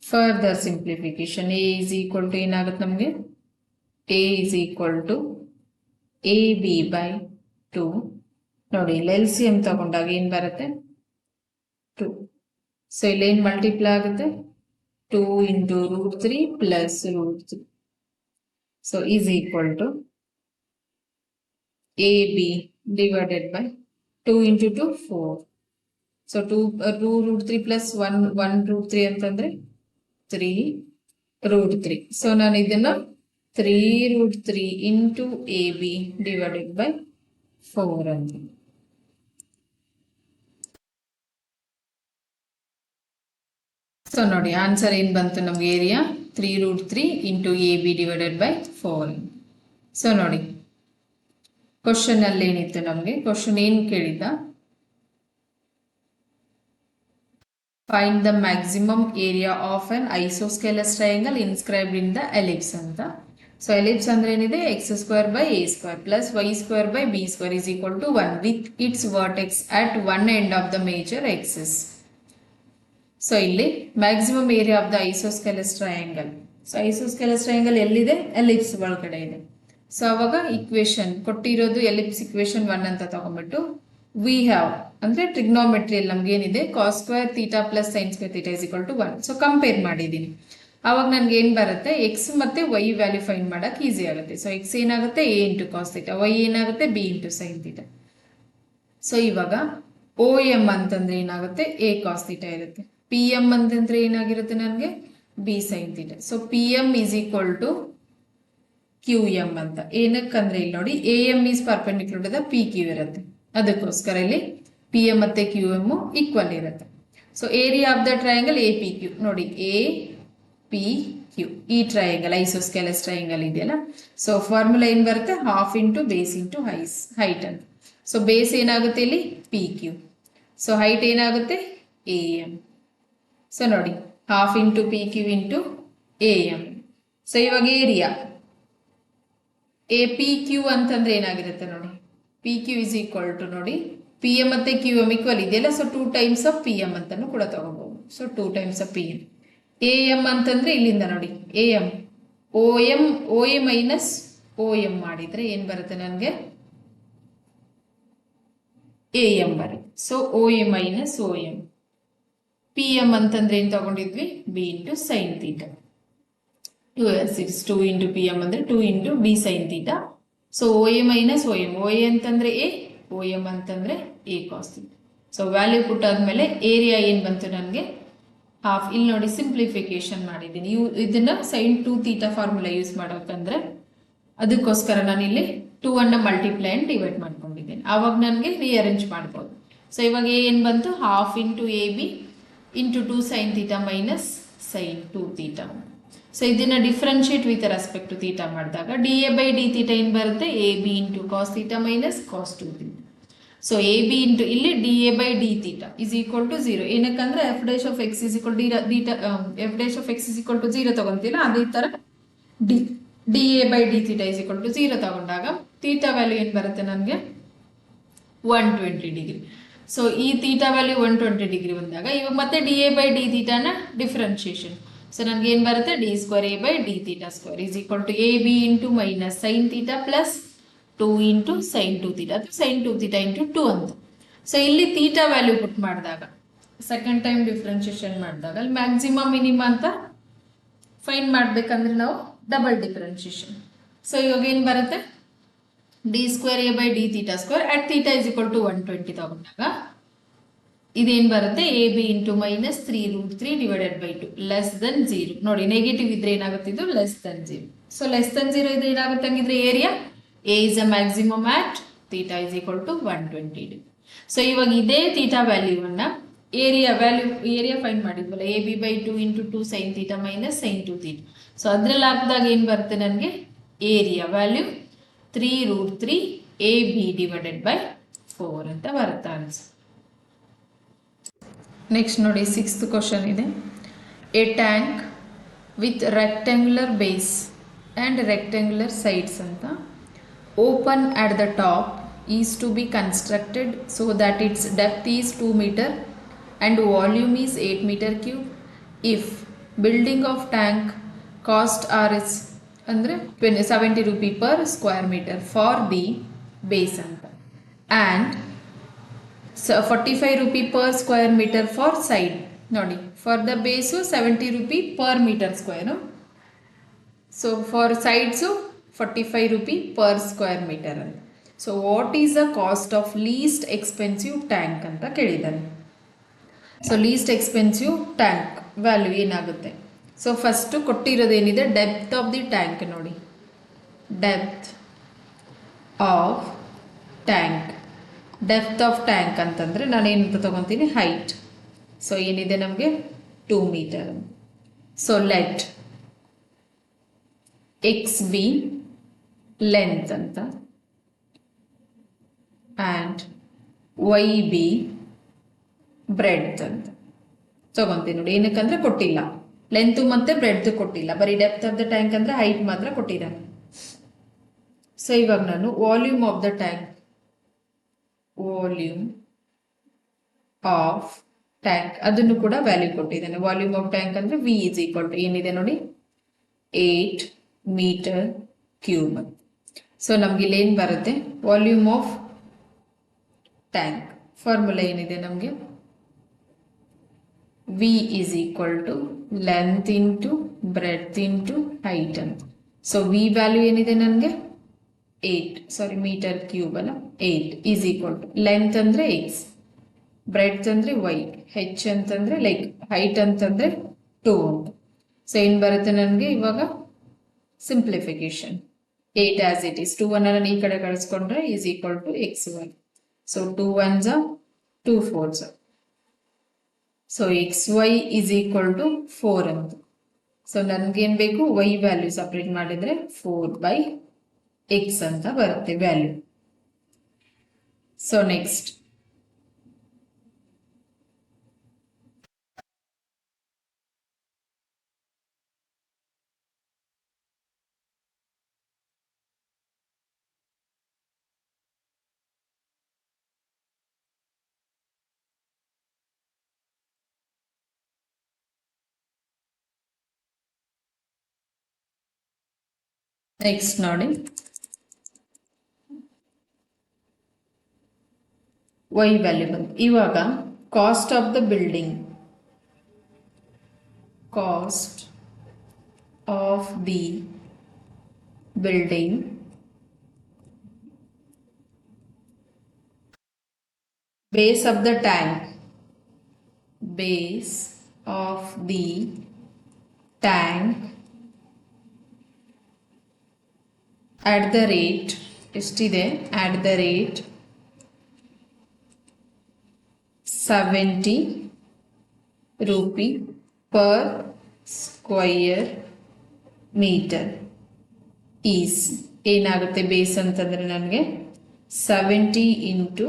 Further simplification. A is equal to ಏನಾಗುತ್ತೆ ನಮಗೆ? A is equal to A B by 2. ನೋಡಿ ಇಲ್ಲಿ ಎಲ್ ಸಿ ಎಂ ತಗೊಂಡಾಗ ಏನ್ ಬರುತ್ತೆ? 2. ಸೊ ಇಲ್ಲಿ ಏನ್ ಮಲ್ಟಿಪ್ಲೈ ಆಗುತ್ತೆ? 2 into root 3 plus root 3. So is equal to A B divided by 2 into 2 4. So 2 root 3 plus 1 root 3 ಅಂತಂದ್ರೆ 3 ರೂಟ್ 3. ಸೊ ನಾನು ಇದನ್ನ 3 root 3 into A B divided by 4 ಅಂತ. ಸೊ ನೋಡಿ ಆನ್ಸರ್ ಏನ್ ಬಂತು ನಮ್ಗೆ? Area 3 root 3 into A B divided by 4. So ನೋಡಿ ಕ್ವಶನ್ ಅಲ್ಲಿ ಏನಿತ್ತು ನಮ್ಗೆ? ಕ್ವಶನ್ ಏನ್ ಕೇಳಿದ್ದ? Find the maximum area of an isosceles triangle inscribed in the ellipse ಅಂತ. ಸೊ ಎಲಿಪ್ಸ್ ಅಂದ್ರೆ ಏನಿದೆ? X square by a square plus y square by b square is equal to 1 with its vertex at one end of the major axis. So ಇಲ್ಲಿ maximum area of the isosceles triangle. So isosceles triangle ಎಲ್ಲಿದೆ? ಎಲಿಪ್ಸ್ ಒಳಗಡೆ ಇದೆ. ಸೊ ಅವಾಗ ಇಕ್ವೇಶನ್ ಕೊಟ್ಟಿರೋದು ಎಲಿಪ್ಸ್ ಇಕ್ವೇಶನ್ 1 ಅಂತ ತಗೊಂಡ್ಬಿಟ್ಟು ವಿ ಹ್ಯಾವ್ ಅಂದ್ರೆ ಟ್ರಿಗ್ನೋಮೆಟ್ರಿಯಲ್ಲಿ ನಮ್ಗೆ ಏನಿದೆ cos square theta plus sine square theta is equal to 1. So compare ಮಾಡಿದ್ದೀನಿ. ಅವಾಗ ನನ್ಗೆ ಏನ್ ಬರುತ್ತೆ, ಎಕ್ಸ್ ಮತ್ತೆ ವೈ ವ್ಯಾಲ್ಯೂ ಫೈಂಡ್ ಮಾಡಕ್ ಈಸಿ ಆಗುತ್ತೆ. ಸೊ ಎಕ್ಸ್ ಏನಾಗುತ್ತೆ a into cos theta, y ಏನಾಗುತ್ತೆ b into sine theta. So ಇವಾಗ ಓ ಎಂ ಅಂತಂದ್ರೆ ಏನಾಗುತ್ತೆ ಎ ಕಾಸ್ ಥೀಟಾ ಇರುತ್ತೆ, ಪಿ ಎಂ ಅಂತಂದ್ರೆ ಏನಾಗಿರುತ್ತೆ ನನಗೆ b sine theta. So P M is equal to Q M ಅಂತ. ಏನಕ್ಕಂದ್ರೆ ಇಲ್ಲಿ ನೋಡಿ A M is perpendicular to the P Q ಇರುತ್ತೆ, ಅದಕ್ಕೋಸ್ಕರ ಇಲ್ಲಿ ಪಿ ಎಂ ಮತ್ತೆ ಕ್ಯೂ ಎಂ ಈಕ್ವಲ್ ಇರುತ್ತೆ. So area of the triangle A P Q ನೋಡಿ, ಎ ಪಿ ಕ್ಯೂ ಈ ಟ್ರಯಾಂಗಲ್ ಐಸೋಸ್ಕೆಲಸ್ ಟ್ರಯಾಂಗಲ್ ಇದೆಯಲ್ಲ. ಸೊ ಫಾರ್ಮುಲಾ ಏನ್ ಬರುತ್ತೆ, half into base into height ಅಂತ. ಸೊ ಬೇಸ್ ಏನಾಗುತ್ತೆ ಇಲ್ಲಿ ಪಿ ಕ್ಯೂ, ಸೊ ಹೈಟ್ ಏನಾಗುತ್ತೆ ಎ ಎಂ. ಸೊ ನೋಡಿ half into P Q into A M. So ಇವಾಗ ಏರಿಯಾ ಎ ಪಿ ಕ್ಯೂ ಅಂತಂದ್ರೆ ಏನಾಗಿರುತ್ತೆ ನೋಡಿ, P Q is equal to ನೋಡಿ ಪಿ ಎಂ ಮತ್ತೆ ಕ್ಯೂ ಎಂ ಈಕ್ವಲ್ ಇದೆಯಲ್ಲ. So 2 times of P M ಅಂತಾನು ಕೂಡ ತಗೋಬಹುದು. So 2 times of P M. A M ಅಂತಂದ್ರೆ ಇಲ್ಲಿಂದ ನೋಡಿ A M O A minus O M ಮಾಡಿದ್ರೆ ಏನ್ ಬರುತ್ತೆ ನನಗೆ ಎ ಎಂ ಬರುತ್ತೆ. So O A minus O M. P M ಅಂತಂದ್ರೆ ಏನ್ ತಗೊಂಡಿದ್ವಿ B into sine theta. 2 into P M ಅಂದ್ರೆ 2 into b sine theta. So O A minus O M, O A ಅಂತಂದ್ರೆ ಎ, ಓ ಎಂ ಅಂತಂದ್ರೆ a cos theta. So value put ಆದ್ಮೇಲೆ ಏರಿಯಾ ಏನ್ ಬಂತು ನನಗೆ ಹಾಫ್. ಇಲ್ಲಿ ನೋಡಿ ಸಿಂಪ್ಲಿಫಿಕೇಶನ್ ಮಾಡಿದ್ದೀನಿ. ಇದನ್ನ ಸೈನ್ 2 ಥೀಟಾ ಫಾರ್ಮುಲಾ ಯೂಸ್ ಮಾಡೋಕಂದ್ರೆ ಅದಕ್ಕೋಸ್ಕರ ನಾನು ಇಲ್ಲಿ 2 ಅನ್ನ ಮಲ್ಟಿಪ್ಲೈ ಅಂಡ್ ಡಿವೈಡ್ ಮಾಡ್ಕೊಂಡಿದ್ದೇನೆ. ಆವಾಗ ನನಗೆ ರೀಅರೇಂಜ್ ಮಾಡ್ಬೋದು. ಸೊ ಇವಾಗ ಏನ್ ಬಂತು half into A B into 2 sine theta minus sine 2 theta. So ಇದನ್ನ differentiate with respect to theta ಮಾಡಿದಾಗ d A by d theta ಏನ್ ಬರುತ್ತೆ A B into cos theta minus cos 2 theta. So a B into ಇಲ್ಲಿ d A by d theta is equal to 0. ಏನಕ್ಕಂದ್ರೆ f dash of x is equal f dash of x is equal to 0 ತಗೊಂತಿಲ್ಲ. ಅದೇ ತರ d A by d theta is equal to 0 ತಗೊಂಡಾಗ ಥೀಟಾ ವ್ಯಾಲ್ಯೂ ಏನ್ ಬರುತ್ತೆ ನನಗೆ 120 ಡಿಗ್ರಿ. ಸೊ ಈ ಥೀಟಾ ವ್ಯಾಲ್ಯೂ 120 ಡಿಗ್ರಿ ಬಂದಾಗ ಇವಾಗ ಮತ್ತೆ ಡಿ ಎ ಬೈ ಡಿ ಥೀಟಾನ ಡಿಫ್ರೆನ್ಶಿಯೇಷನ್. ಸೊ ನನಗೆ ಏನ್ ಬರುತ್ತೆ d square a by d theta square is equal to A B into minus sine theta plus 2 into sine 2 theta ಅಥವಾ ಸೈನ್ 2 ಥೀಟಾ ಇಂಟು 2 ಅಂತ. ಸೊ ಇಲ್ಲಿ ಥೀಟಾ ವ್ಯಾಲ್ಯೂ ಪುಟ್ ಮಾಡಿದಾಗ ಸೆಕೆಂಡ್ ಟೈಮ್ ಡಿಫ್ರೆನ್ಶಿಯೇಷನ್ ಮಾಡಿದಾಗ ಅಲ್ಲಿ ಮ್ಯಾಕ್ಸಿಮಮ್ ಮಿನಿಮಮ್ ಅಂತ ಫೈಂಡ್ ಮಾಡ್ಬೇಕಂದ್ರೆ ನಾವು ಡಬಲ್ ಡಿಫ್ರೆನ್ಶಿಯೇಷನ್. ಸೊ ಇವಾಗ ಏನ್ ಬರುತ್ತೆ d square a by d theta square at theta is equal to 120 ತಗೊಂಡಾಗ ಇದೇನ್ ಬರುತ್ತೆ A B into minus 3√3 divided by 2 less than 0. ನೋಡಿ ನೆಗೆಟಿವ್ ಇದ್ರೆ ಏನಾಗುತ್ತೆ ಇದು less than 0. So less than 0 ಇದ್ರೆ ಏನಾಗುತ್ತೆ ಹಂಗಿದ್ರೆ area A is a maximum at theta is equal to 120. So ಇವಾಗ ಇದೇ ಥೀಟಾ ವ್ಯಾಲ್ಯೂವನ್ನ ಏರಿಯಾ ಫೈಂಡ್ ಮಾಡಿದ್ವಲ್ಲ a B by 2 into 2 sine theta minus sine 2 theta. So ಅದ್ರಲ್ಲಿ ಹಾಕಿದಾಗ ಏನ್ ಬರುತ್ತೆ ನನಗೆ area value 3√3 A B divided by 4 ಅಂತ ಬರುತ್ತೆ ಆನ್ಸರ್. ನೆಕ್ಸ್ಟ್ ನೋಡಿ 6th ಕ್ವಶನ್ ಇದೆ. A tank with rectangular base and rectangular sides ಅಂತ open at the top is to be constructed so that its depth is 2 meter and volume is 8 meter cube if building of tank cost Rs ಅಂದರೆ 70 rupee per square meter for the base ಅಂತ and 45 rupee per square meter for side. ನೋಡಿ for the base 70 rupee per meter square. So for sides 45 rupee per square meter ಅಂತ. So what is the cost of least expensive tank ಅಂತ ಕೇಳಿದ್ದಾನೆ. So least expensive tank value ಏನಾಗುತ್ತೆ. ಸೊ ಫಸ್ಟು ಕೊಟ್ಟಿರೋದೇನಿದೆ ಡೆಪ್ತ್ ಆಫ್ ದಿ ಟ್ಯಾಂಕ್ ನೋಡಿ, depth of tank. Depth of tank ಅಂತಂದರೆ ನಾನೇನಂತ ತೊಗೊತೀನಿ ಹೈಟ್. ಸೊ ಏನಿದೆ ನಮಗೆ 2 metre. So let x be length ಅಂತ ಆ್ಯಂಡ್ ವೈ ಬಿ ಬ್ರೆಡ್ತ್ ಅಂತ ತಗೊಂತೀನಿ ನೋಡಿ. ಏನಕ್ಕಂದ್ರೆ ಕೊಟ್ಟಿಲ್ಲ ಲೆಂತ್ ಮತ್ತೆ ಬ್ರೆಡ್ತ್ ಕೊಟ್ಟಿಲ್ಲ, ಬರೀ ಡೆಪ್ತ್ ಆಫ್ ದ ಟ್ಯಾಂಕ್ ಅಂದ್ರೆ ಹೈಟ್ ಮಾತ್ರ ಕೊಟ್ಟಿದ್ದಾನೆ. ಸೊ ಇವಾಗ ನಾನು volume of the tank, volume of tank ಅದನ್ನು ಕೂಡ ವ್ಯಾಲ್ಯೂ ಕೊಟ್ಟಿದ್ದಾನೆ. ವಾಲ್ಯೂಮ್ ಆಫ್ ಟ್ಯಾಂಕ್ ಅಂದ್ರೆ ವಿ ಇಸ್ ಈಕ್ವಲ್ ಟು ಏನಿದೆ ನೋಡಿ 8 ಮೀಟರ್ ಕ್ಯೂಬ್. ಸೊ ನಮ್ಗೆ ಇಲ್ಲಿ ಏನ್ ಬರುತ್ತೆ ವಾಲ್ಯೂಮ್ ಆಫ್ ಟ್ಯಾಂಕ್. ಫಾರ್ಮುಲಾ ಏನಿದೆ ನಮಗೆ, V is equal to length into breadth into height ಅಂತ. ಸೊ ವಿ ವ್ಯಾಲ್ಯೂ ಏನಿದೆ ನನಗೆ 8 ಮೀಟರ್ ಕ್ಯೂಬ್ ಅಲ್ಲ, 8 ಈಸ್ ಈಕ್ವಲ್ ಟು ಲೆಂತ್ ಅಂದರೆ ಎಕ್ಸ್, ಬ್ರೆಡ್ತ್ ಅಂದರೆ ವೈ, ಹೆಚ್ ಅಂತಂದರೆ ಲೈಕ್ ಹೈಟ್ ಅಂತಂದರೆ 2 ಅಂತ. ಸೊ ಏನು ಬರುತ್ತೆ ನನಗೆ ಇವಾಗ ಸಿಂಪ್ಲಿಫಿಕೇಶನ್, 8 ಆಸ್ ಇಟ್ ಈಸ್, 2 ಅನ್ನ ನಾನು ಈ ಕಡೆ ಕಳಿಸ್ಕೊಂಡ್ರೆ is equal to x y. So 2 1s 2 4s. So x y is equal to 4 ಅಂತ. ಸೊ ನನಗೇನು ಬೇಕು, ವೈ ವ್ಯಾಲ್ಯೂ ಸಪ್ರೇಟ್ ಮಾಡಿದರೆ 4/x ಅಂತ ಬರುತ್ತೆ ವ್ಯಾಲ್ಯೂ. ಸೊ ನೆಕ್ಸ್ಟ್ ನೋಡಿ, ವೈ ವ್ಯಾಲ್ಯೂ ಬಂತು. ಇವಾಗ cost of the building, cost of the building base of the tank, base of the tank at the rate ಎಷ್ಟಿದೆ, at the rate 70 rupee per square meter is ಏನಾಗುತ್ತೆ ಬೇಸ್ ಅಂತಂದ್ರೆ ನನಗೆ 70 ಇಂಟು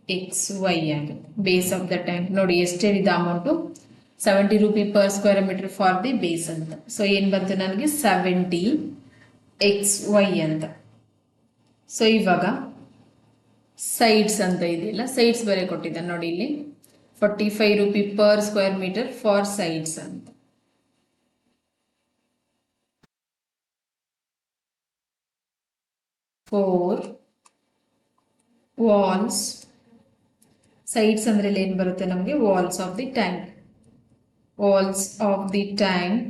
ಎಕ್ಸ್ ವೈ ಆಗುತ್ತೆ. ಬೇಸ್ ಆಫ್ ದ ಟ್ಯಾಂಕ್ ನೋಡಿ ಎಷ್ಟೇನಿದೆ amount, 70 rupee per square metre for the base ಅಂತ. ಸೊ ಏನು ಬಂತು ನನಗೆ 70 XY ಅಂತ. ಸೊ ಇವಾಗ ಸೈಡ್ಸ್ ಅಂತ ಇದೆಯಲ್ಲ, ಸೈಡ್ಸ್ ಬೇರೆ ಕೊಟ್ಟಿದ್ದ ನೋಡಿ ಇಲ್ಲಿ 45 rupee per square metre for sides ಅಂತ. ಫೋರ್ ವಾಲ್ಸ್, ಸೈಡ್ಸ್ ಅಂದ್ರೆ ಏನು ಬರುತ್ತೆ ನಮಗೆ, walls of the tank, walls of the tank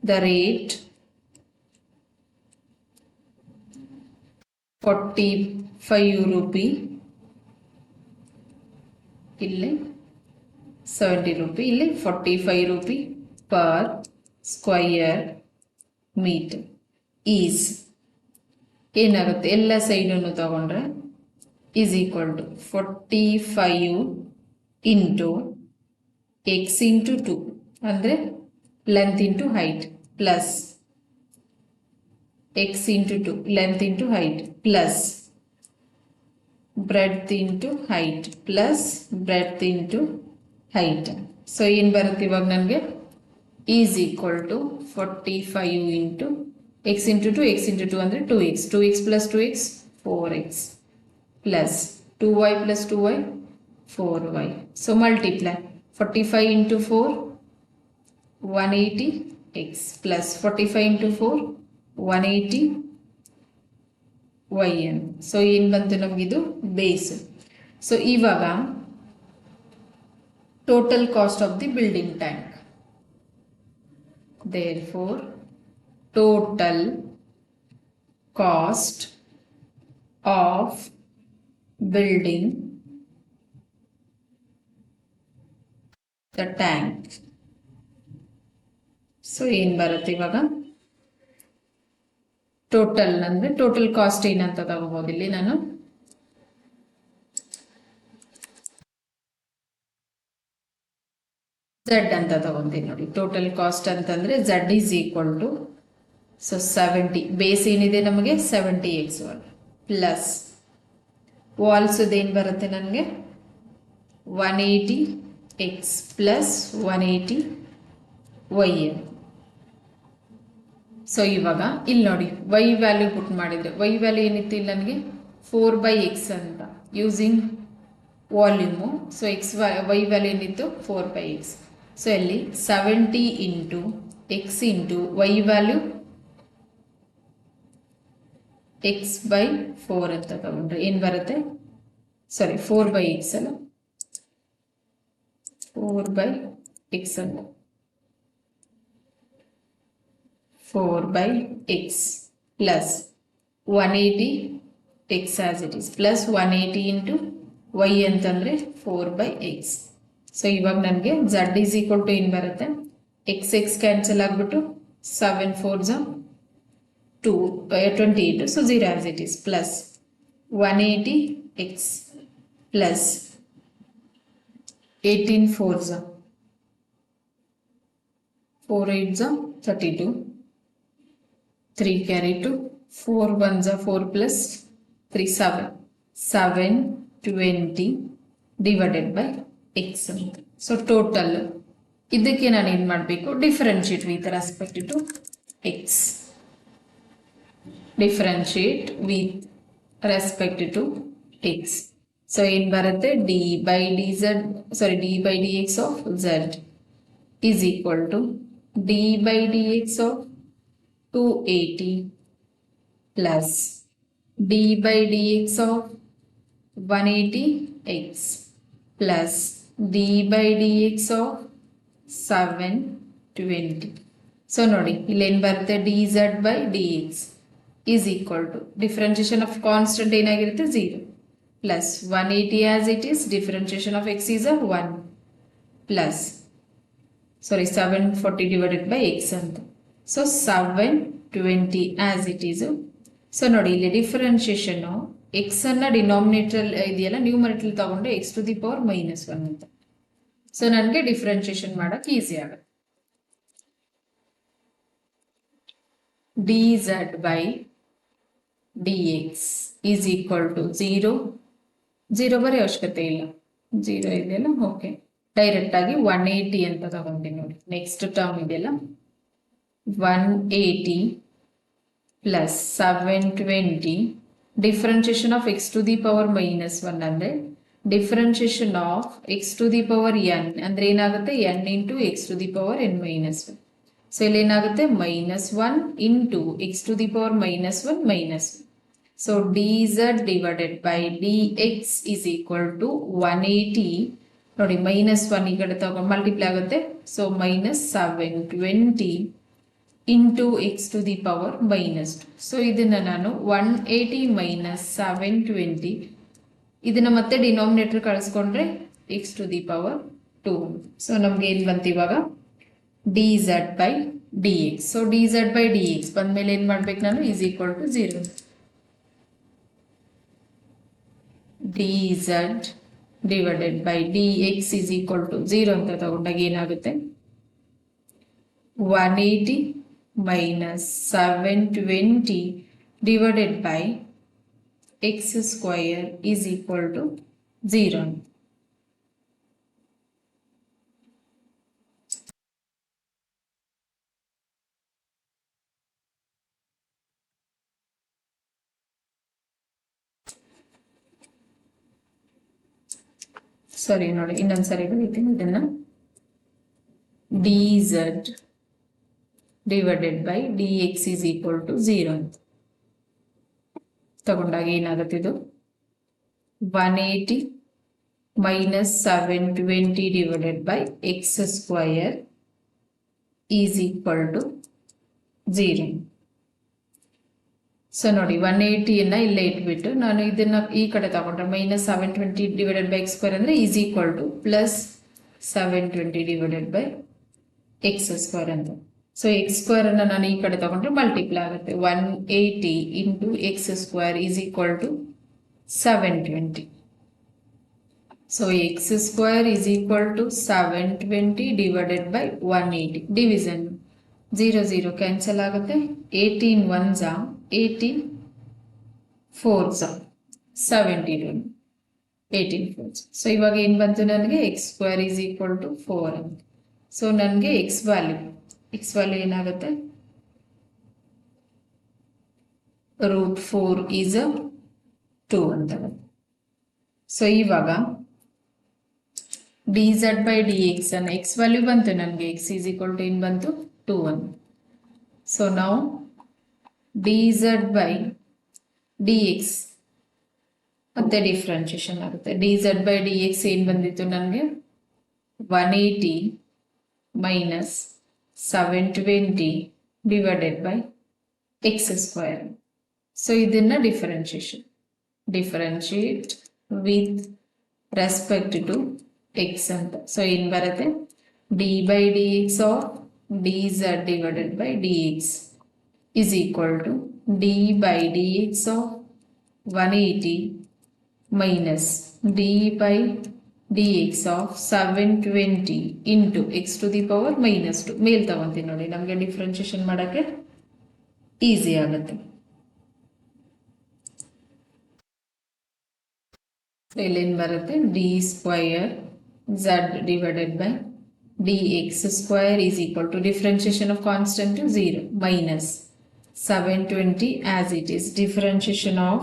the rate 45 rupee, ಇಲ್ಲಿ 70 ರೂಪಿ, ಇಲ್ಲಿ 45 rupee per square metre is ಏನಾಗುತ್ತೆ, ಎಲ್ಲ ಸೈಡನ್ನು ತಗೊಂಡ್ರೆ is equal to 45 into X into 2 ಅಂದರೆ length into height plus X into 2 length into height plus breadth into height plus breadth into height. So ಏನು ಬರುತ್ತೆ ಇವಾಗ ನನಗೆ, is equal to 45 into X into 2, X into 2 ಅಂದರೆ 2x, 2x plus 2x 4x plus 2y plus 2y 4y. So multiply 45 into 4 180x plus 45 into 4 180 yn. So ಏನು ಬಂತು ನಮಗಿದು ಬೇಸ್. ಸೊ ಇವಾಗ total cost of the building tank, therefore total cost of building the tank. So ಏನು ಬರುತ್ತೆ ಇವಾಗ, ಟೋಟಲ್ ಅಂದರೆ ಟೋಟಲ್ ಕಾಸ್ಟ್ ಏನಂತ ತಗೋಬಹುದು, ಇಲ್ಲಿ ನಾನು ಝೆಡ್ ಅಂತ ತಗೊಂತೀನಿ ನೋಡಿ. ಟೋಟಲ್ ಕಾಸ್ಟ್ ಅಂತಂದ್ರೆ Z is equal to, so 70 base ಏನಿದೆ ನಮಗೆ 70x1 ಪ್ಲಸ್ ವಾಲ್ಸ್ ಏನು ಬರುತ್ತೆ ನನಗೆ 180x ಪ್ಲಸ್ 180y. ಸೊ ಇವಾಗ ಇಲ್ಲಿ ನೋಡಿ ವೈ ವ್ಯಾಲ್ಯೂ ಪುಟ್ ಮಾಡಿದ್ರೆ ವೈ ವ್ಯಾಲ್ಯೂ ಏನಿತ್ತು ಇಲ್ಲಿ ನನಗೆ 4/x ಅಂತ using volume. So Y value ಏನಿತ್ತು 4/x. ಸೊ ಇಲ್ಲಿ 70 into X into Y value X by 4 ಅಂತ ತಗೊಂಡ್ರೆ ಏನು ಬರುತ್ತೆ? ಸಾರಿ 4 ಬೈ ಎಕ್ಸ್ ಅಲ್ಲ, 4 ಬೈ ಎಕ್ಸ್ ಅಲ್ಲ, 4 by x plus 180 x as it is plus 180 into y ಅಂತಂದ್ರೆ 4 by x. ಸೊ ಇವಾಗ ನನಗೆ z is equal to ಏನು ಬರುತ್ತೆ? x ಕ್ಯಾನ್ಸಲ್ ಆಗಿಬಿಟ್ಟು 7 4s 28, so 0 as it is plus 180 x plus 18 4s 4 8s 32, 3 carry 2, 4 1s 4 plus 3 7, 720 divided by x ಅಂತ. ಸೊ ಟೋಟಲ್ ಇದಕ್ಕೆ ನಾನು ಏನು ಮಾಡಬೇಕು? Differentiate with respect to X. Differentiate with respect to X. So ಏನು ಬರುತ್ತೆ? D by D Z, sorry D by D X of Z is equal to D by D X of 280 plus d by dx of 180x plus d by dx of 720. So ನೋಡಿ ಇಲ್ಲಿ ಏನು ಬರುತ್ತೆ? dz by dx is equal to differentiation of constant ಏನಾಗಿರುತ್ತೆ? 0 plus 180 as it is, differentiation of x is a 1 plus 740 divided by x ಅಂತ. So 720 as it is. So ನೋಡಿ ಇಲ್ಲಿ ಡಿಫರೆನ್ಷಿಯೇಷನ್ ಎಕ್ಸ್ ಅನ್ನ ಡಿನಾಮಿನೇಟರ್ ಇದೆಯಲ್ಲ, ನ್ಯೂಮರೇಟರ್ ತಗೊಂಡು x to the power -1 ಅಂತ. ಸೊ ನನಗೆ ಡಿಫರೆನ್ಷಿಯೇಷನ್ ಮಾಡಕ್ಕೆ ಈಸಿ ಆಗುತ್ತೆ. dz by dx is equal to 0 ಬರೀ ಅವಶ್ಯಕತೆ ಇಲ್ಲ, 0 ಇದೆಯಲ್ಲ, ಓಕೆ, ಡೈರೆಕ್ಟ್ ಆಗಿ 180 ಅಂತ ತಗೊಂತೀನಿ ನೋಡಿ. ನೆಕ್ಸ್ಟ್ ಟರ್ಮ್ ಇದೆಯಲ್ಲ, 180 plus 720 differentiation of x to the power -1 ಅಂದ್ರೆ differentiation of x to the power n ಅಂದ್ರೆ ಏನಾಗುತ್ತೆ? n into x to the power n minus 1. So ಇಲ್ಲಿ ಏನಾಗುತ್ತೆ? -1 into x to the power -1 minus 1. So dz divided by dx is equal to 180. ನೋಡಿ -1 ಈ ಕಡೆ ತಗೊಂಡು ಮಲ್ಟಿಪ್ಲೈ ಆಗುತ್ತೆ. So -720 into x to the power -2. So ಇದನ್ನ ನಾನು 180 minus 720 ಇದನ್ನ ಮತ್ತೆ ಡಿನಾಮಿನೇಟರ್ ಕಳಿಸ್ಕೊಂಡ್ರೆ x to the power 2. So ನಮ್ಗೆ ಏನು ಬಂತು ಇವಾಗ? dz by dx. So dz by dx ಬಂದ್ಮೇಲೆ ಏನು ಮಾಡ್ಬೇಕು ನಾನು? is equal to 0. dz divided by dx is equal to 0 ಅಂತ ತಗೊಂಡಾಗ ಏನಾಗುತ್ತೆ? 180 minus 720 divided by x square is equal to 0. ಸಾರಿ ನೋಡಿ, ಇನ್ನೊಂದ್ಸರಿ ಬರೀತೀನಿ ಇದನ್ನ. dz divided by dx is equal to 0 ಅಂತ ತಗೊಂಡಾಗ ಏನಾಗುತ್ತೆ? ಇದು 180 minus 720 divided by x square is equal to 0. So ನೋಡಿ 180ನ್ನ ಇಲ್ಲೇ ಇಟ್ಬಿಟ್ಟು ನಾನು ಇದನ್ನ ಈ ಕಡೆ ತಗೊಂಡ್ರೆ -720 divided by x square ಅಂದ್ರೆ is equal to plus 720 divided by x square ಅಂತ. ಸೊ x square ಅನ್ನ ನಾನು ಈ ಕಡೆ ತಗೊಂಡ್ರೆ ಮಲ್ಟಿಪ್ಲೈ ಆಗುತ್ತೆ. 180 into x square is equal to 720. So x square is equal to 720 divided by 180. Division 0 0 cancel ಆಗುತ್ತೆ. 18 1s 18 4s 72, 18 4s. ಸೊ ಇವಾಗ ಏನು ಬಂತು ನನಗೆ? x square is equal to 4 ಅಂತ. ಸೊ ನನಗೆ x ವ್ಯಾಲ್ಯೂ ಏನಾಗುತ್ತೆ? √4 is 2 ಅಂತ. ಸೊ ಇವಾಗ dz by dx ಅನ್ನ x ವ್ಯಾಲ್ಯೂ ಬಂತು ನನಗೆ. x is equal to ಏನು ಬಂತು? 2 ಅಂತ. ಸೊ ನಾವು dz by ಡಿ ಎಕ್ಸ್ ಮತ್ತೆ ಡಿಫ್ರೆನ್ಷಿಯೇಷನ್ ಆಗುತ್ತೆ. D z by D x ಏನು ಬಂದಿತ್ತು ನನಗೆ 180 minus 720 divided by x square. So ಇದನ್ನ differentiate with respect to x ಅಂತ. ಸೊ ಏನು ಬರುತ್ತೆ, D by D X of d z divided by D x is equal to d by dx of 180 minus d by dx of 720 into x to the power minus 2. ಮೇಲ್ ತಗೊಂತೀನಿ ನೋಡಿ, ನಮಗೆ ಡಿಫ್ರೆನ್ಷಿಯೇಷನ್ ಮಾಡೋಕ್ಕೆ ಈಸಿ ಆಗುತ್ತೆ. ಇಲ್ಲೇನು ಬರುತ್ತೆ, D square z divided by dx square is equal to differentiation of constant to 0 minus 720 as it is differentiation of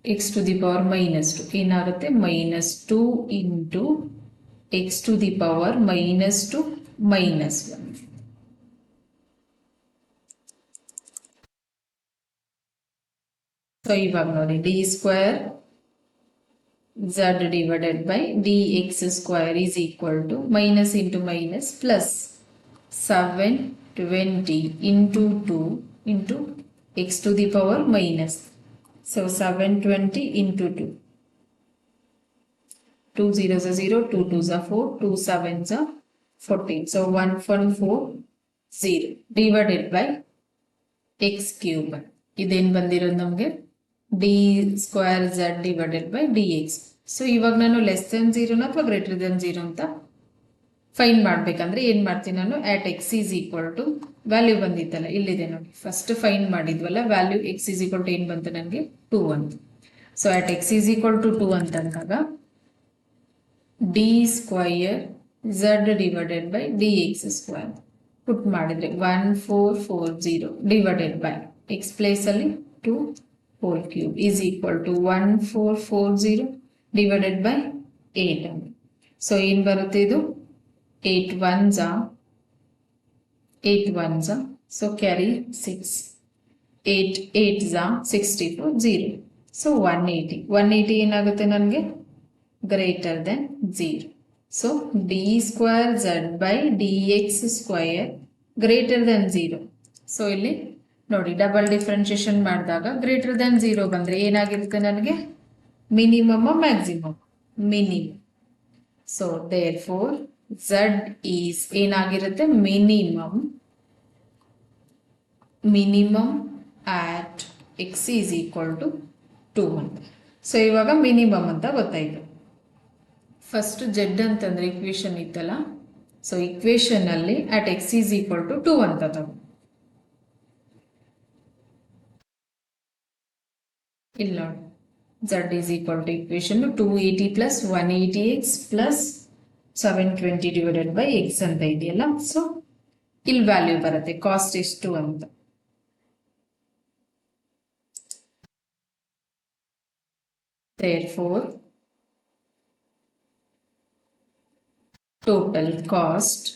x to the power minus 2 ಏನಾಗುತ್ತೆ, minus 2 into x to the power minus 2 minus 1. So ಇವಾಗ ನೋಡಿ, D square z divided by dx square is equal to minus into minus plus 720 into 2 into x to the power minus. So 720 into 2. 2 zeros are 0, 2 2s are 4, 2 7s are 14. So 1140 divided by x cube. ಇದೇನು ಬಂದಿರೋದು ನಮಗೆ D square Z divided by D X. So ಇವಾಗ ನಾನು ಲೆಸ್ ದೆನ್ 0 ಅಥವಾ ಗ್ರೇಟರ್ ದೆನ್ 0 ಅಂತ ಫೈಂಡ್ ಮಾಡ್ಬೇಕಂದ್ರೆ ಏನು ಮಾಡ್ತೀನಿ ನಾನು, at x is equal to value ಬಂದಿತ್ತಲ್ಲ ಇಲ್ಲಿದೆ ನೋಡಿ, ಫಸ್ಟ್ ಫೈಂಡ್ ಮಾಡಿದ್ವಲ್ಲ value x is equal to ಏನು ಬಂತು ನನಗೆ 2 ಅಂತ. So at x is equal to 2 ಅಂತಂದಾಗ d square z divided by D x square put ಮಾಡಿದ್ರೆ 1440 ಡಿವೈಡೆಡ್ ಬೈ ಎಕ್ಸ್ ಪ್ಲೇಸಲ್ಲಿ 2 whole cube is equal to 1440 divided by 8. So ಏನು ಬರುತ್ತೆ ಇದು, 8 ones are so carry 6, 8 8s are 64 0. So 180 ಏನಾಗುತ್ತೆ ನನಗೆ greater than 0. So d square z by D X square greater than 0. So ಇಲ್ಲಿ ನೋಡಿ, ಡಬಲ್ ಡಿಫ್ರೆನ್ಷಿಯೇಷನ್ ಮಾಡಿದಾಗ ಗ್ರೇಟರ್ ದೆನ್ 0 ಬಂದರೆ ಏನಾಗಿರುತ್ತೆ ನನಗೆ, minimum maximum minimum. So therefore z is ಏನಾಗಿರುತ್ತೆ, minimum at x is equal to 2 ಅಂತ. ಸೊ ಇವಾಗ ಮಿನಿಮಮ್ ಅಂತ ಗೊತ್ತಾಯಿತು. ಫಸ್ಟ್ ಜೆಡ್ ಅಂತಂದ್ರೆ ಇಕ್ವೇಶನ್ ಇತ್ತಲ್ಲ, ಸೊ ಇಕ್ವೇಶನ್ ಅಲ್ಲಿ at x is equal to 2 ಅಂತ ತಗೋ. ಇಲ್ಲಿ ನೋಡಿ, z is equal to equation 280 plus 180x plus 720 divided by x ಅಂತ ಇದೆಯಲ್ಲ. ಸೊ ಇಲ್ಲಿ ವ್ಯಾಲ್ಯೂ ಬರುತ್ತೆ ಕಾಸ್ಟ್ ಎಷ್ಟು ಅಂತ. Therefore ಟೋಟಲ್ ಕಾಸ್ಟ್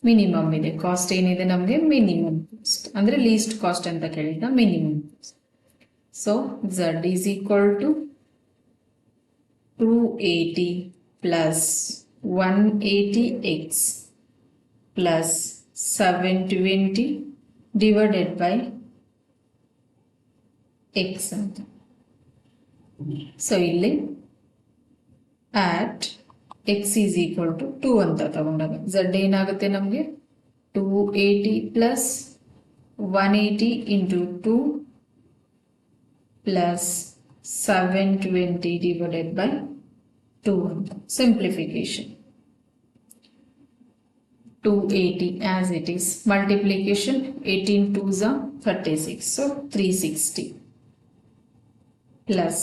ಮಿನಿಮಮ್ ಇದೆ. ಕಾಸ್ಟ್ ಏನಿದೆ ನಮಗೆ, ಮಿನಿಮಮ್ ಕಾಸ್ಟ್ ಅಂದ್ರೆ ಲೀಸ್ಟ್ ಕಾಸ್ಟ್ ಅಂತ ಕೇಳಿದ minimum cost. So z is equal to 280 plus 180x plus 720 divided by x ಅಂತ. ಸೊ ಇಲ್ಲಿ at x is equal to 2 ಅಂತ ತಗೊಂಡಾಗ z ಏನಾಗುತ್ತೆ ನಮಗೆ, 280 plus 180 into 2 plus 720 divided by 2 ಅಂತ. Simplification 280 as it is, multiplication 18 2s are 36, so 360 plus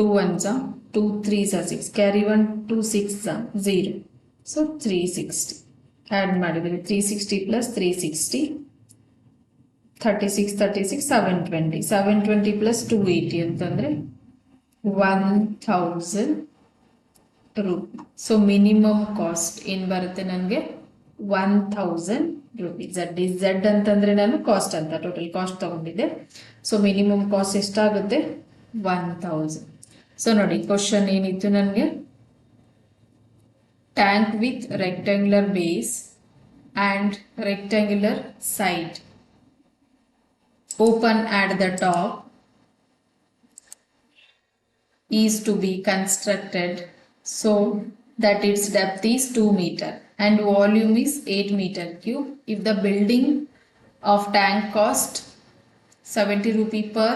2 1s are 2 3s are 6, carry 1 2 6s are 0, so 360 add ಮಾಡಿದ್ರೆ 360 plus 360 36 36 720 plus 280 ಅಂತಂದ್ರೆ 1000 ರೂಪಾಯಿ. ಸೊ ಮಿನಿಮಮ್ ಕಾಸ್ಟ್ ಏನು ಬರುತ್ತೆ ನನಗೆ, 1000 ರುಪೀಸ್. ಝಡ್ ಅಂತಂದ್ರೆ ನಾನು ಕಾಸ್ಟ್ ಅಂತ ಟೋಟಲ್ ಕಾಸ್ಟ್ ತಗೊಂಡಿದ್ದೆ. ಸೊ ಮಿನಿಮಮ್ ಕಾಸ್ಟ್ ಎಷ್ಟಾಗುತ್ತೆ? 1000. ಸೊ ನೋಡಿ ಕ್ವಶನ್ ಏನಿತ್ತು ನನಗೆ, tank with rectangular base and rectangular side open at the top is to be constructed so that its depth is 2 meter and volume is 8 meter cube if the building of tank cost 70 rupee per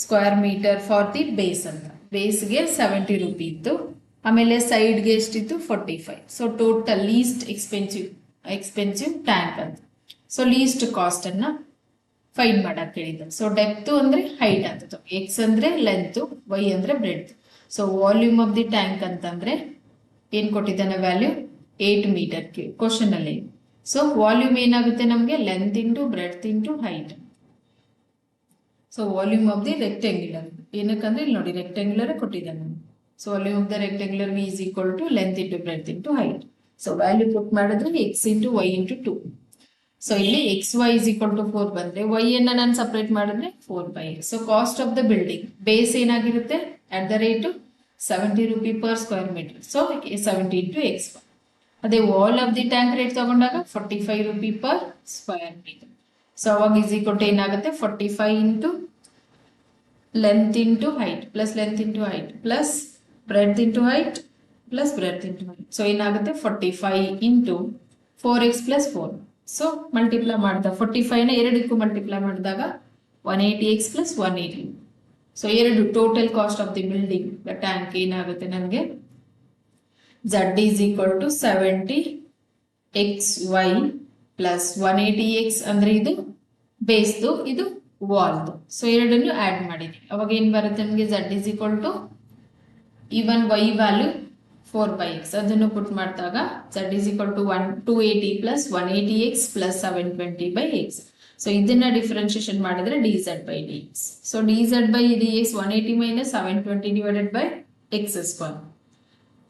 square meter for the base ಅಂತ. ಬೇಸ್ಗೆ 70 ರೂಪಿ ಇತ್ತು, ಆಮೇಲೆ ಸೈಡ್ಗೆ ಎಷ್ಟಿತ್ತು? 45. So total least expensive tank ಅಂತ. ಸೊ ಲೀಸ್ಟ್ ಕಾಸ್ಟ್ ಅನ್ನ ಫೈಂಡ್ ಮಾಡಕ್ ಹೇಳಿದ್ದಾರೆ. ಸೊ ಡೆಪ್ತ್ ಅಂದ್ರೆ ಹೈಟ್ ಅಂತ, ಎಕ್ಸ್ ಅಂದ್ರೆ ಲೆಂತ್, ವೈ ಅಂದ್ರೆ breadth. So volume of the tank ಅಂತಂದ್ರೆ ಏನ್ ಕೊಟ್ಟಿದ್ದಾನೆ ವ್ಯಾಲ್ಯೂ? 8 ಮೀಟರ್ ಕ್ಯೂಬ್ ಕ್ವಶನ್ ಅಲ್ಲಿ. ಸೊ ವಾಲ್ಯೂಮ್ ಏನಾಗುತ್ತೆ ನಮ್ಗೆ? Length into breadth into height. So volume of the rectangular ಏನಕ್ಕಂದ್ರೆ ಇಲ್ಲಿ ನೋಡಿ ರೆಕ್ಟ್ಯಾಂಗ್ಯುಲರ್ ಕೊಟ್ಟಿದ್ದಾನೆ. So volume of the rectangular is equal to length into breadth into height. So value put ಮಾಡಿದ್ರೆ x into y into 2. So ಇಲ್ಲಿ x y is equal to 4 ಬಂದ್ರೆ ವೈ ಅನ್ನ ನಾನು ಸಪರೇಟ್ ಮಾಡಿದ್ರೆ 4/x. So cost of the building base ಏನಾಗಿರುತ್ತೆ? At the rate 70 rupee per square metre. So 70 into x. ಅದೇ wall of the tank rate ತಗೊಂಡಾಗ 45 rupee per square metre. So ಅವಾಗ ಇಸ್ ಈಕ್ವಲ್ ಟು ಏನಾಗುತ್ತೆ? 45 into length into height plus length into height plus breadth into height plus breadth into height. So ಏನಾಗುತ್ತೆ? 45 into 4x plus 4. So multiply ಮಾಡಿದಾಗ 45ನ ಎರಡಕ್ಕೂ ಮಲ್ಟಿಪ್ಲೈ ಮಾಡಿದಾಗ 180x ಪ್ಲಸ್ 180. ಸೊ ಎರಡು total cost of the building the tank ಏನಾಗುತ್ತೆ ನನಗೆ? Z is equal to 70xy plus 180x ಅಂದ್ರೆ ಇದು ಬೇಸ್ದು, ಇದು ವಾಲ್ದು. ಸೊ ಎರಡನ್ನು ಆಡ್ ಮಾಡಿದ್ವಿ, ಅವಾಗ ಏನ್ ಬರುತ್ತೆ ನಮಗೆ? Z is equal to even y value 4/x ಅದನ್ನು ಪುಟ್ ಮಾಡಿದಾಗ Z is equal to 280 plus 180x plus 720/x. So ಇದನ್ನ ಡಿಫ್ರೆನ್ಶಿಯೇಷನ್ ಮಾಡಿದ್ರೆ dz/dx. So dz/dx 180 minus 720 divided by x square.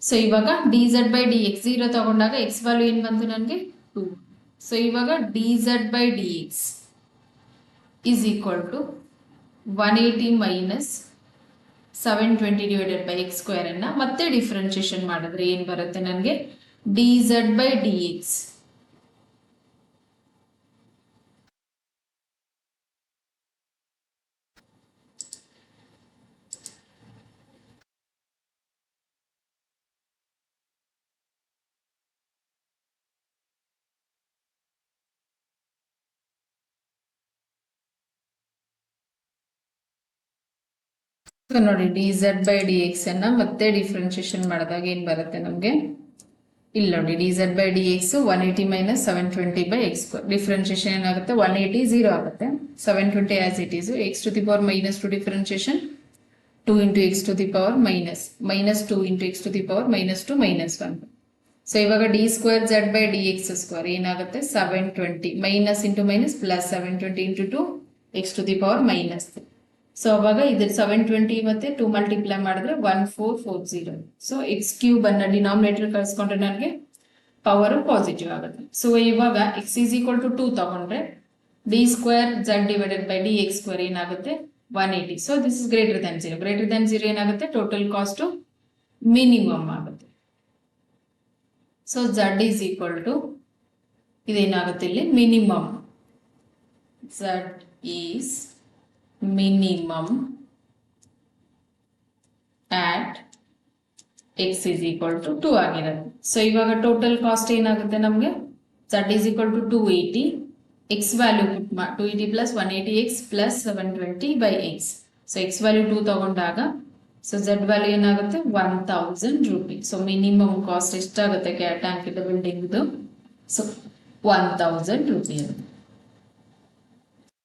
So ಇವಾಗ dz/dx 0 ತಗೊಂಡಾಗ x ವ್ಯಾಲ್ಯೂ ಏನ್ ಬಂತು ನನಗೆ? 2. ಸೊ ಇವಾಗ dz/dx is equal to 180 minus 720 divided by x square ಅನ್ನ ಮತ್ತೆ ಡಿಫ್ರೆನ್ಶಿಯೇಷನ್ ಮಾಡಿದ್ರೆ ಏನ್ ಬರುತ್ತೆ ನನಗೆ? dz/dx ನೋಡಿ dz/dx ಅನ್ನ ಮತ್ತೆ ಡಿಫ್ರೆನ್ಶಿಯೇಷನ್ ಮಾಡಿದಾಗ ಏನ್ ಬರುತ್ತೆ ನಮ್ಗೆ? ಇಲ್ಲಿ ನೋಡಿ dz/dx 180 ಮೈನಸ್ 720/x ಡಿಫ್ರೆನ್ಶಿಯೇಷನ್ ಏನಾಗುತ್ತೆ? 180 0 ಆಗುತ್ತೆ, 720 as it is, x to the power minus 2 differentiation 2 into x to the power minus 2 into x to the power minus 2 minus 1. So ಇವಾಗ d²z/dx ಸ್ಕ್ವೇರ್ ಏನಾಗುತ್ತೆ? 720 minus into minus plus 720 into 2 x to the power minus. So ಅವಾಗ ಇದ್ರ 720 ಮತ್ತೆ 2 ಮಲ್ಟಿಪ್ಲೈ ಮಾಡಿದ್ರೆ 1440. ಸೊ ಎಕ್ಸ್ ಕ್ಯೂಬ್ ಅನ್ನ ಡಿನಾಮಿನೇಟರ್ ಕಳಿಸ್ಕೊಂಡ್ರೆ ನನಗೆ ಪವರ್ ಪಾಸಿಟಿವ್ ಆಗುತ್ತೆ. ಸೊ ಇವಾಗ x ಈಸ್ ಈಕ್ವಲ್ ಟು 2 ತಗೊಂಡ್ರೆ d²z divided by dx square ಏನಾಗುತ್ತೆ? 180. So this is greater than 0. Greater than 0 ಏನಾಗುತ್ತೆ? ಟೋಟಲ್ ಕಾಸ್ಟ್ ಮಿನಿಮಮ್ ಆಗುತ್ತೆ. So z is equal to ಇದೇನಾಗುತ್ತೆ ಇಲ್ಲಿ? Minimum. z is minimum at x is equal to 2 ಆಗಿರುತ್ತೆ. ಸೊ ಇವಾಗ ಟೋಟಲ್ ಕಾಸ್ಟ್ ಏನಾಗುತ್ತೆ ನಮಗೆ? z is equal to 280, x value 280 plus 180x plus 720/x. So x value 2 ತಗೊಂಡಾಗ ಸೊ z ವ್ಯಾಲ್ಯೂ ಏನಾಗುತ್ತೆ? 1000 ರೂಪಿ. ಸೊ ಮಿನಿಮಮ್ ಕಾಸ್ಟ್ ಎಷ್ಟಾಗುತ್ತೆ ಟ್ಯಾಂಕ್ ಇದ್ದ ಬಿಲ್ಡಿಂಗ್ದು? So 1000 rupee.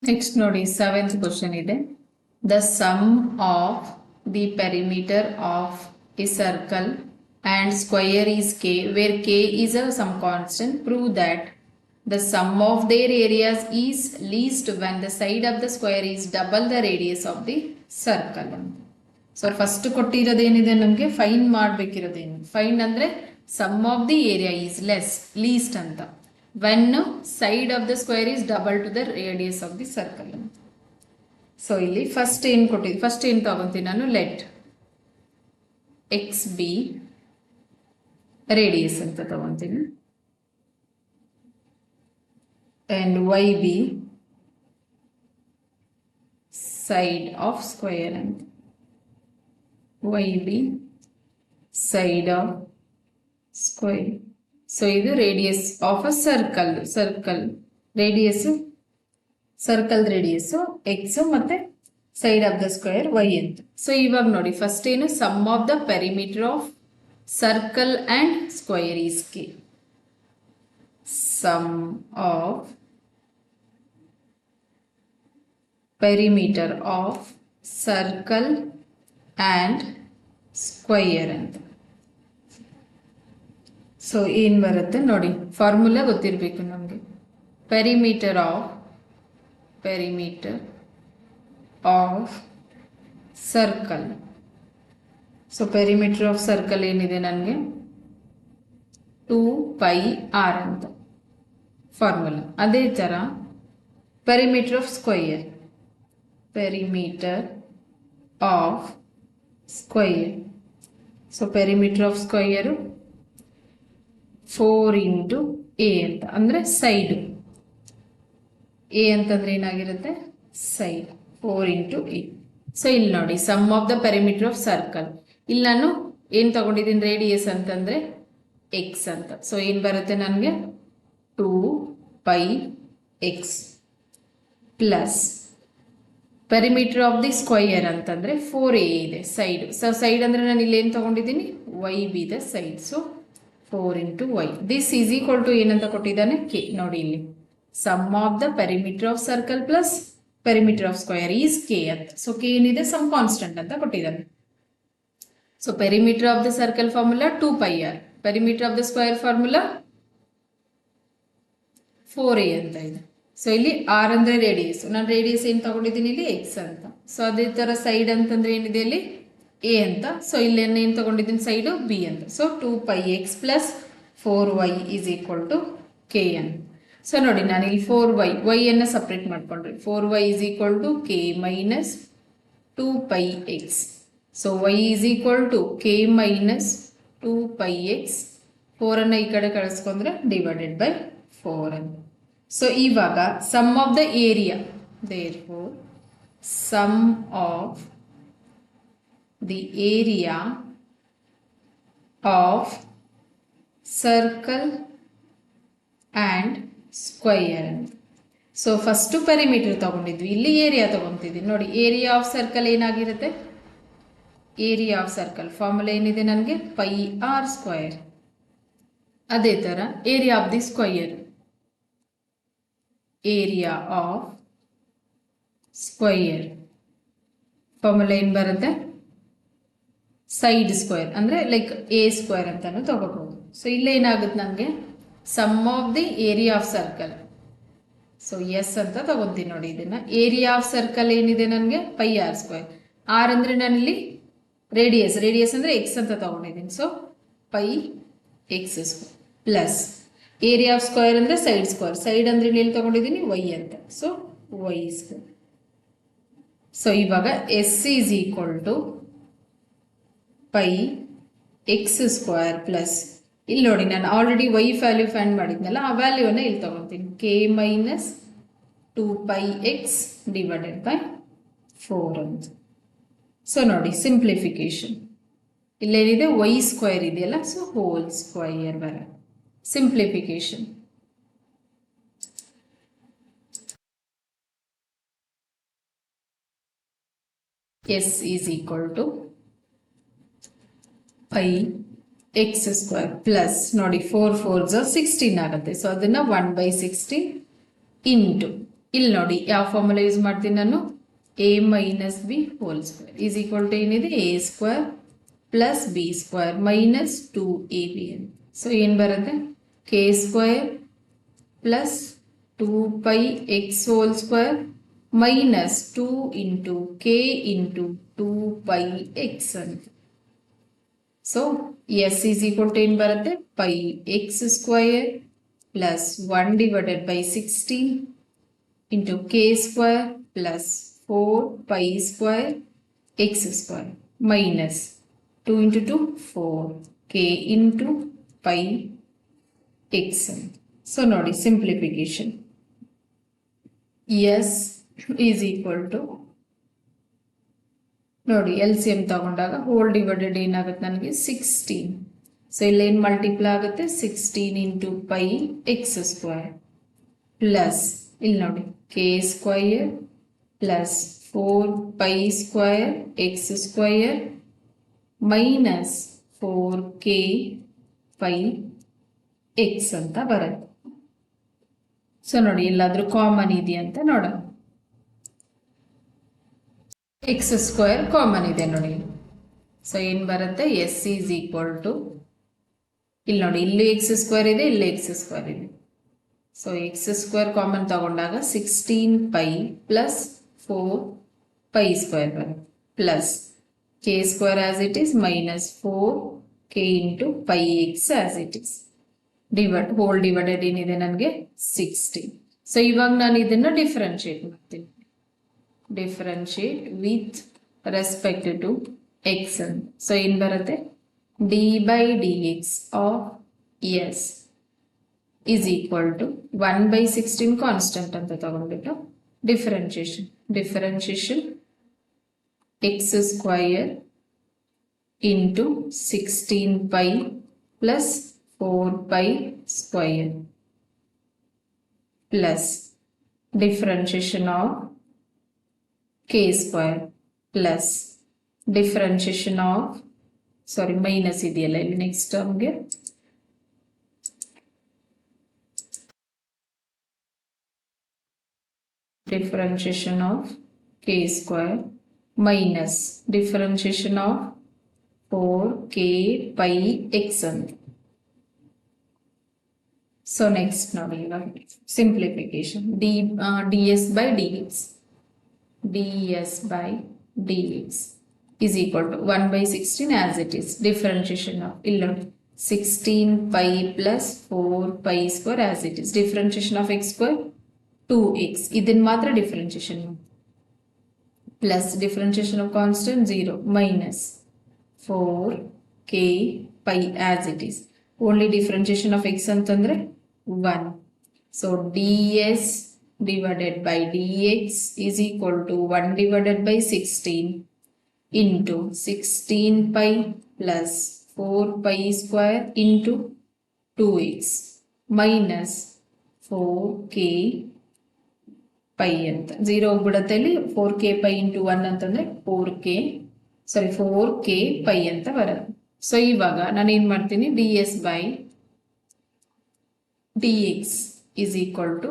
ನೆಕ್ಸ್ಟ್ ನೋಡಿ 7th ಕ್ವಶನ್ ಇದೆ. The sum of the perimeter of a circle and square is k where k is a some constant. Prove that the sum of their areas is least when the side of the square is double the radius of the circle. So first ಕೊಟ್ಟಿರೋದೇನಿದೆ ನಮಗೆ? ಫೈಂಡ್ ಮಾಡಬೇಕಿರೋದೇನು? ಫೈಂಡ್ ಅಂದ್ರೆ sum of the area is less least ಅಂತ. when side of the square is double to the radius of the circle. So ಇಲ್ಲಿ ಫಸ್ಟ್ ಏನು ಕೊಟ್ಟಿದ್ದು, ಫಸ್ಟ್ ಏನು ತಗೊಂತೀನಿ ನಾನು, ಲೆಟ್ ಎಕ್ಸ್ ಬಿ ರೇಡಿಯಸ್ ಅಂತ ತಗೊಂತೀನಿ and YB side of square and YB side of square. So ಇದು radius of a circle radius circle radius x ಮತ್ತೆ side of the square y ಅಂತ. ಸೊ ಇವಾಗ ನೋಡಿ ಫಸ್ಟ್ ಏನು sum of the perimeter of circle and square is k. Sum of perimeter of circle and square ಅಂತ. ಸೊ ಏನು ಬರುತ್ತೆ ನೋಡಿ, ಫಾರ್ಮುಲಾ ಗೊತ್ತಿರಬೇಕು ನಮಗೆ. perimeter of circle. So perimeter of circle ಏನಿದೆ ನನಗೆ 2πr ಅಂತ ಫಾರ್ಮುಲಾ. ಅದೇ ಥರ perimeter of square, perimeter of square. So perimeter of square 4 into a ಅಂತ, ಅಂದರೆ ಸೈಡು. ಎ ಅಂತಂದ್ರೆ ಏನಾಗಿರುತ್ತೆ, ಸೈಡ್. 4 into a. ಸೊ ಇಲ್ಲಿ ನೋಡಿ sum of the perimeter of circle. ಇಲ್ಲಿ ನಾನು ಏನು ತಗೊಂಡಿದ್ದೀನಿ, ರೇಡಿಯಸ್ ಅಂತಂದ್ರೆ ಎಕ್ಸ್ ಅಂತ. ಸೊ ಏನು ಬರುತ್ತೆ ನನಗೆ, 2πx plus perimeter of the square ಅಂತಂದ್ರೆ 4a ಇದೆ ಸೈಡ್. ಸೊ ಸೈಡ್ ಅಂದ್ರೆ ನಾನು ಇಲ್ಲಿ ಏನು ತಗೊಂಡಿದ್ದೀನಿ, Y be the side. So 4 into y. This is equal to ಏನಂತ ಕೊಟ್ಟಿದ್ದಾನೆ, ಕೆ. ನೋಡಿ ಇಲ್ಲಿ sum of the perimeter of circle plus perimeter of square is K ಅಂತ. ಸೊ ಕೆ ಏನಿದೆ, ಸಮ್ ಕಾನ್ಸ್ಟೆಂಟ್ ಅಂತ ಕೊಟ್ಟಿದ್ದಾನೆ. So perimeter of the circle formula 2πr, perimeter of the square formula 4a ಅಂತ ಇದೆ. ಸೊ ಇಲ್ಲಿ ಆರ್ ಅಂದ್ರೆ ರೇಡಿಯಸ್, ನಾನು ರೇಡಿಯಸ್ ಏನು ತಗೊಂಡಿದ್ದೀನಿ ಇಲ್ಲಿ ಎಕ್ಸ್ ಅಂತ. ಸೊ ಅದೇ ತರ ಸೈಡ್ ಅಂತಂದ್ರೆ ಏನಿದೆ ಇಲ್ಲಿ ಎ ಅಂತ. ಸೊ ಇಲ್ಲಿ ಏನು ತಗೊಂಡಿದ್ದೀನಿ, ಸೈಡು ಬಿ ಅಂತ. So 2πx plus 4y is equal to K N. So ನೋಡಿ ನಾನು ಇಲ್ಲಿ 4y, ಅನ್ನು ಸಪ್ರೇಟ್ ಮಾಡ್ಕೊಂಡ್ರಿ. 4y is equal to K minus 2πx. So y is equal to K minus 2πx. 4 ಈ ಕಡೆ ಕಳಿಸ್ಕೊಂಡ್ರೆ ಡಿವೈಡೆಡ್ ಬೈ 4 ಅಂತ. ಸೊ ಇವಾಗ sum of the area, therefore sum of the area of circle and square. So first perimeter ತಗೊಂಡಿದ್ವಿ, ಇಲ್ಲಿ ಏರಿಯಾ ತಗೊಂತಿದ್ವಿ. ನೋಡಿ ಏರಿಯಾ ಆಫ್ ಸರ್ಕಲ್ ಏನಾಗಿರುತ್ತೆ, ಏರಿಯಾ ಆಫ್ ಸರ್ಕಲ್ ಫಾರ್ಮುಲಾ ಏನಿದೆ ನನಗೆ, πr². ಅದೇ ತರ area of the square, area of square formula ಏನು ಬರುತ್ತೆ, ಸೈಡ್ ಸ್ಕ್ವೇರ್ ಅಂದ್ರೆ ಲೈಕ್ ಎ ಸ್ಕ್ವೇರ್ ಅಂತಾನು ತಗೋಬಹುದು. ಸೊ ಇಲ್ಲೇ ಏನಾಗುತ್ತೆ ನನಗೆ, sum of the area of circle. So S ಅಂತ ತಗೊಂತೀನಿ ನೋಡಿ ಇದನ್ನ. ಏರಿಯಾ ಆಫ್ ಸರ್ಕಲ್ ಏನಿದೆ ನನಗೆ, πr². ಆರ್ ಅಂದ್ರೆ ನಾನು ಇಲ್ಲಿ ರೇಡಿಯಸ್ ಅಂದ್ರೆ ಎಕ್ಸ್ ಅಂತ ತಗೊಂಡಿದ್ದೀನಿ. So πx² plus area of square ಅಂದ್ರೆ ಸೈಡ್ ಸ್ಕ್ವೇರ್, ಸೈಡ್ ಅಂದ್ರೆ ಇಲ್ಲಿ ತಗೊಂಡಿದ್ದೀನಿ ವೈ ಅಂತ. So y². ಸೊ ಇವಾಗ S is equal to πx² plus, ಇಲ್ಲಿ ನೋಡಿ ನಾನು ಆಲ್ರೆಡಿ ವೈ ವ್ಯಾಲ್ಯೂ ಫೈಂಡ್ ಮಾಡಿದ್ನಲ್ಲ, ಆ ವ್ಯಾಲ್ಯೂನ ಇಲ್ಲಿ ತಗೊತೀನಿ, K minus 2πx divided by 4 ಅಂತ. ಸೊ ನೋಡಿ ಸಿಂಪ್ಲಿಫಿಕೇಶನ್, ಇಲ್ಲೇನಿದೆ y² ಇದೆಯಲ್ಲ, ಸೊ ಹೋಲ್ ಸ್ಕ್ವಯರ್ ಬರ simplification. S is equal to πx² plus ನೋಡಿ 4 4 16 ಆಗುತ್ತೆ. ಸೊ ಅದನ್ನ 1/16 ಇಂಟು, ಇಲ್ಲಿ ನೋಡಿ ಯಾವ ಫಾರ್ಮುಲಾ ಯೂಸ್ ಮಾಡ್ತೀನಿ ನಾನು, a minus B whole square is equal to ಏನಿದೆ, a² plus b² minus 2ab. So ಏನು ಬರುತ್ತೆ, k² plus 2πx whole square minus 2 into k into 2πx ಅಂತ. So S is equal to ಏನು ಬರುತ್ತೆ, πx² plus 1 divided by 16 into k square plus 4 pi square x square minus 2 into 2 4 k into pi x. So ನೋಡಿ simplification. S is equal to ನೋಡಿ ಎಲ್ ಸಿ ಎಂ ತಗೊಂಡಾಗ ಹೋಲ್ ಡಿವೈಡೆಡ್ ಏನಾಗುತ್ತೆ ನನಗೆ 16. ಸೊ ಇಲ್ಲಿ ಏನು ಮಲ್ಟಿಪ್ಲೈ ಆಗುತ್ತೆ 16 into pi X square plus ಇಲ್ಲಿ ನೋಡಿ K square plus 4 pi square X square minus 4 K pi X ಅಂತ ಬರುತ್ತೆ. ಸೊ ನೋಡಿ ಎಲ್ಲಾದ್ರೂ ಕಾಮನ್ ಇದೆಯಂತ ನೋಡೋಣ. ಎಕ್ಸ್ ಸ್ಕ್ವೇರ್ ಕಾಮನ್ ಇದೆ ನೋಡಿ. ಸೊ ಏನು ಬರುತ್ತೆ ಎಸ್ ಈಸ್ ಈಕ್ವಲ್ ಟು ಇಲ್ಲಿ ನೋಡಿ ಇಲ್ಲಿ ಎಕ್ಸ್ ಸ್ಕ್ವೇರ್ ಇದೆ, ಇಲ್ಲಿ ಎಕ್ಸ್ ಸ್ಕ್ವೇರ್ ಇದೆ. ಸೊ ಎಕ್ಸ್ ಸ್ಕ್ವೇರ್ ಕಾಮನ್ ತಗೊಂಡಾಗ 16 ಪೈ ಪ್ಲಸ್ 4 ಪೈ ಸ್ಕ್ವೇರ್ ಬರುತ್ತೆ plus K square as it is minus 4 K into pi X as it is whole divided ಏನಿದೆ ನನಗೆ 16. ಸೊ ಇವಾಗ ನಾನು ಇದನ್ನು ಡಿಫ್ರೆನ್ಶಿಯೇಟ್ ಮಾಡ್ತೀನಿ. differentiate with respect to x. So in ಬರುತ್ತೆ d by dx of s is equal to 1 by 16 constant ಅಂತ ತಗೊಂಡ್ಬಿಟ್ಟು differentiation x square into 16 pi plus 4 pi square plus differentiation of k square plus differentiation of minus ಇದೆಯಲ್ಲ ಇಲ್ಲಿ next ಟರ್ಮ್ಗೆ differentiation of k square minus differentiation of 4k pi x ಅಂತ. ಸೊ ನೆಕ್ಸ್ಟ್ ನೋಡಿ ಇವಾಗ simplification ds by dx ds by dx is equal to 1 by 16 as it is. Differentiation of 16 pi plus 4 pi square as it is. Differentiation of x square 2x. Idin matra differentiation plus differentiation of constant 0 minus 4 k pi as it is. Only differentiation of x antandre 1. So ds divided by dx is equal to 1 divided by 16 into 16 pi plus 4 pi square into 2x minus 4k pi ಅಂತ 0 ಹೋಗ್ಬಿಡುತ್ತೆ ಇಲ್ಲಿ 4k pi into 1 ಅಂತಂದ್ರೆ 4k pi ಅಂತ ಬರುತ್ತೆ. ಸೊ ಇವಾಗ ನಾನು ಏನು ಮಾಡ್ತೀನಿ ds by dx is equal to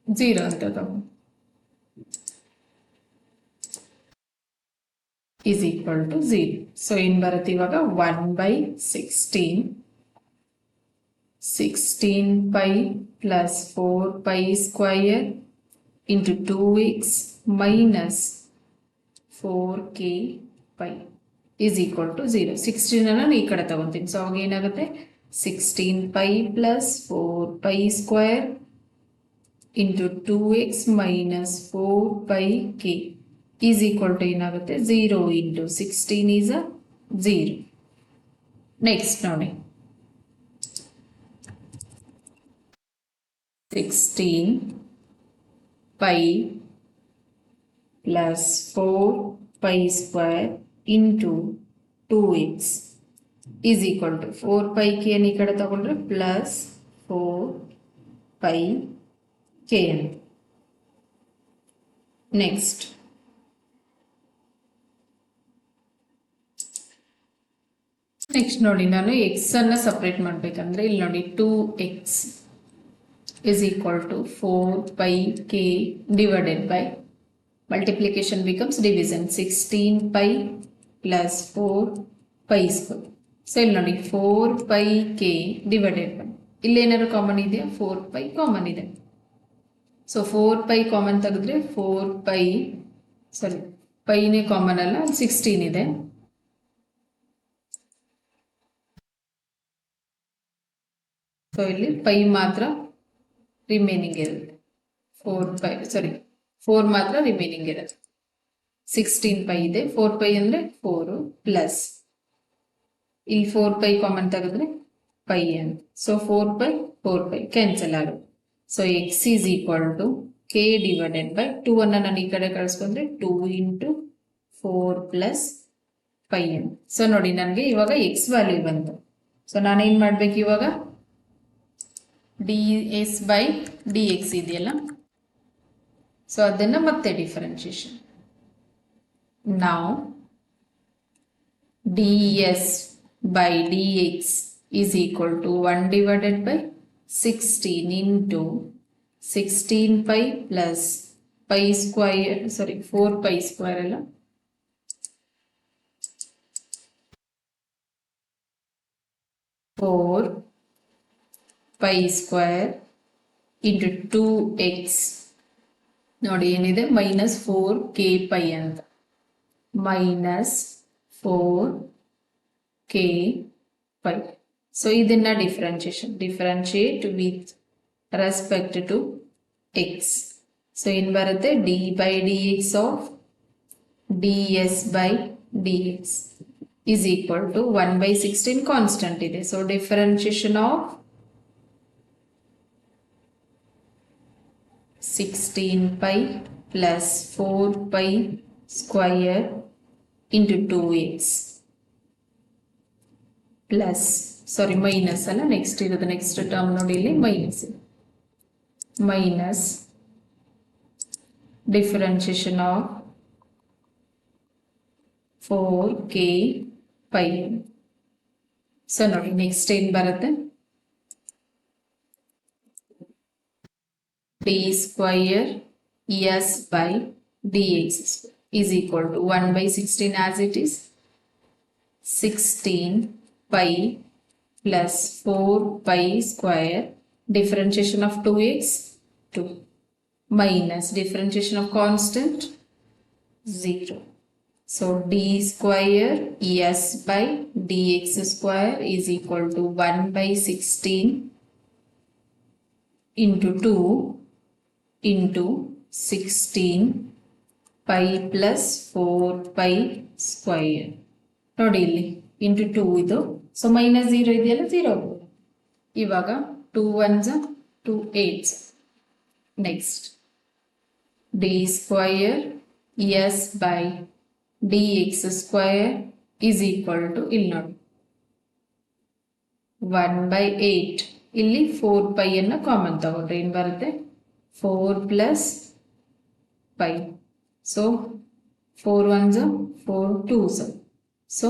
0 ಅಂತ ತಗೊಂಡು is equal to 0. ಸೊ ಏನು ಬರುತ್ತೆ ಇವಾಗ 1 by 16 pi plus 4 pi square into 2x minus 4k pi is equal to 0. 16 ನಾನು ಈ ಕಡೆ ತಗೊಂತೀನಿ. ಸೊ ಅವಾಗ ಏನಾಗುತ್ತೆ 16 pi plus 4 pi square into 2x minus 4 pi k is equal to ಏನಾಗುತ್ತೆ 0 into 16 is a 0. Next ನೋಡಿ 16 pi plus 4 pi square into 2x is equal to 4 pi k ಈ ಕಡೆ ತಗೊಂಡ್ರೆ plus 4 pi k. ನೆಕ್ಸ್ಟ್ ನೋಡಿ ನಾನು ಎಕ್ಸ್ ಅನ್ನ ಸಪ್ರೇಟ್ ಮಾಡ್ಬೇಕಂದ್ರೆ ಇಲ್ಲಿ ನೋಡಿ 2x is equal to 4 pi k divided by multiplication becomes division 16 pi plus 4 pi square. So ಇಲ್ಲಿ ನೋಡಿ 4 pi k divided by ಇಲ್ಲಿ ಏನಾದ್ರು ಕಾಮನ್ ಇದೆಯಾ 4 pi ಕಾಮನ್ ಇದೆ. ಸೊ 4 pi ಕಾಮನ್ ತೆಗೆದ್ರೆ 4 pi ಪೈನೇ ಕಾಮನ್ ಅಲ್ಲ 16 ಇದೆ. ಸೊ ಇಲ್ಲಿ ಪೈ ಮಾತ್ರ ರಿಮೈನಿಂಗ್ ಇರುತ್ತೆ, 4 ಮಾತ್ರ ರಿಮೈನಿಂಗ್ ಇರುತ್ತೆ. 16 ಪೈ ಇದೆ, 4 ಪೈ ಅಂದರೆ 4 ಪ್ಲಸ್ ಇಲ್ಲಿ 4 ಪೈ ಕಾಮನ್ ತೆಗೆದ್ರೆ ಪೈ ಅಂತ. ಸೊ 4 ಪೈ ಕ್ಯಾನ್ಸಲ್ ಆಗುತ್ತೆ. So X is equal to K divided by 2 ಅನ್ನ ನಾನು ಈ ಕಡೆ ಕಳಿಸ್ಕೊಂಡ್ರೆ 2 ಇಂಟು 4 ಪ್ಲಸ್ ಪೈ ಅಂತ. ಸೊ ನೋಡಿ ನನಗೆ ಇವಾಗ ಎಕ್ಸ್ ವ್ಯಾಲ್ಯೂ ಬಂತು. ಸೊ ನಾನೇನು ಮಾಡಬೇಕು ಇವಾಗ, D S by D X ಇದೆಯಲ್ಲ, ಸೊ ಅದನ್ನು ಮತ್ತೆ ಡಿಫರೆನ್ಷಿಯೇಷನ್. ನಾವು D S by dx is equal to 1 divided by 16 into 16 pi plus pi square, 4 pi square ಅಲ್ಲ, 4 pi square into 2x. ನೋಡಿ ಏನಿದೆ, ಮೈನಸ್ 4k pi ಅಂತ, ಮೈನಸ್ 4k pi. ಸೊ ಇದನ್ನ differentiate with respect to X. So ಏನು ಬರುತ್ತೆ, D by D X of d S by D x is equal to 1 by 16 constant ಇದೆ. ಸೊ ಡಿಫರೆನ್ಶಿಯೇಷನ್ ಆಫ್ 16 pi plus 4 pi square into 2x plus, minus ಅಲ್ಲ, ನೆಕ್ಸ್ಟ್ ಇರೋದು ನೆಕ್ಸ್ಟ್ ಟರ್ಮ್ ನೋಡಿ, ಇಲ್ಲಿ minus differentiation of 4k pi. So ನೋಡಿ ನೆಕ್ಸ್ಟ್ ಏನ್ ಬರುತ್ತೆ, d square s by dx is equal to 1 by 16 as it is, 16 pi plus 4 pi square, differentiation of 2x 2, minus differentiation of constant 0. So d square s by dx square is equal to 1 by 16 into 2 into 16 pi plus 4 pi square. ನೋಡಿ ಇಲ್ಲಿ ಇಂಟು 2 ಇದು, ಸೊ ಮೈನಸ್ 0 ಇದೆಯಲ್ಲ, 0 ಇವಾಗ 2 1s 2 8s. Next D square S by D X square is equal to, ಇಲ್ಲಿ ನೋಡಿ 1 by 8, ಇಲ್ಲಿ 4 ಪೈ ಅನ್ನ ಕಾಮನ್ ತಗೊಂಡ್ರೆ ಏನು ಬರುತ್ತೆ, 4 plus pi. So 4 1s 4 2s, so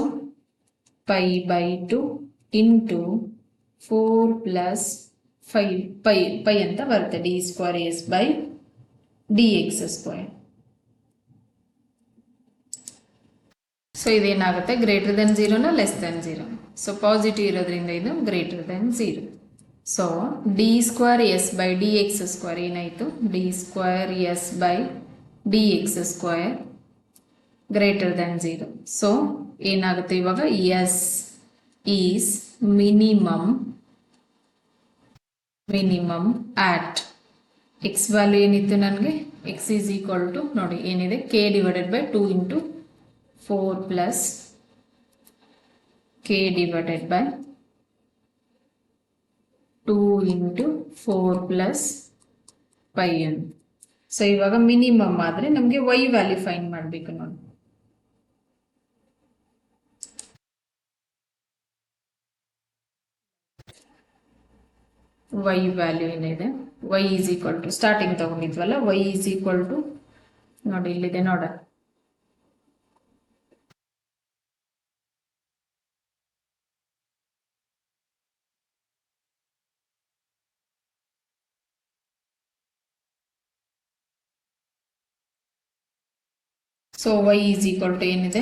pi by 2 into 4 plus 5 pi ಅಂತ ಬರುತ್ತೆ, d square S by D x square. So ಇದೇನಾಗುತ್ತೆ, ಗ್ರೇಟರ್ ದೆನ್ 0ನ ಲೆಸ್ ದೆನ್ 0. ಸೊ ಪಾಸಿಟಿವ್ ಇರೋದ್ರಿಂದ ಇದು greater than 0. So d square S by D x square ಏನಾಯಿತು, d square S by D x square greater than 0. So ಏನಾಗುತ್ತೆ ಇವಾಗ, S is minimum at X value ಏನಿತ್ತು ನನಗೆ, ಎಕ್ಸ್ ಈಸ್ ಈಕ್ವಲ್ ಟು ನೋಡಿ ಏನಿದೆ, k divided by 2 into 4 plus k divided by 2 into 4 plus pi ಅಂತ. ಸೊ ಇವಾಗ ಮಿನಿಮಮ್ ಆದರೆ ನಮಗೆ ವೈ ವ್ಯಾಲ್ಯೂ ಫೈಂಡ್ ಮಾಡಬೇಕು ನೋಡಿ. ವೈ ವ್ಯಾಲ್ಯೂ ಏನಿದೆ, y is equal to starting ತಗೊಂಡಿದ್ವಲ್ಲ, ವೈ ಈಸ್ ಈಕ್ವಲ್ ಟು ನೋಡಿ ಇಲ್ಲಿದೆ ನೋಡ, so y is equal to ಏನಿದೆ,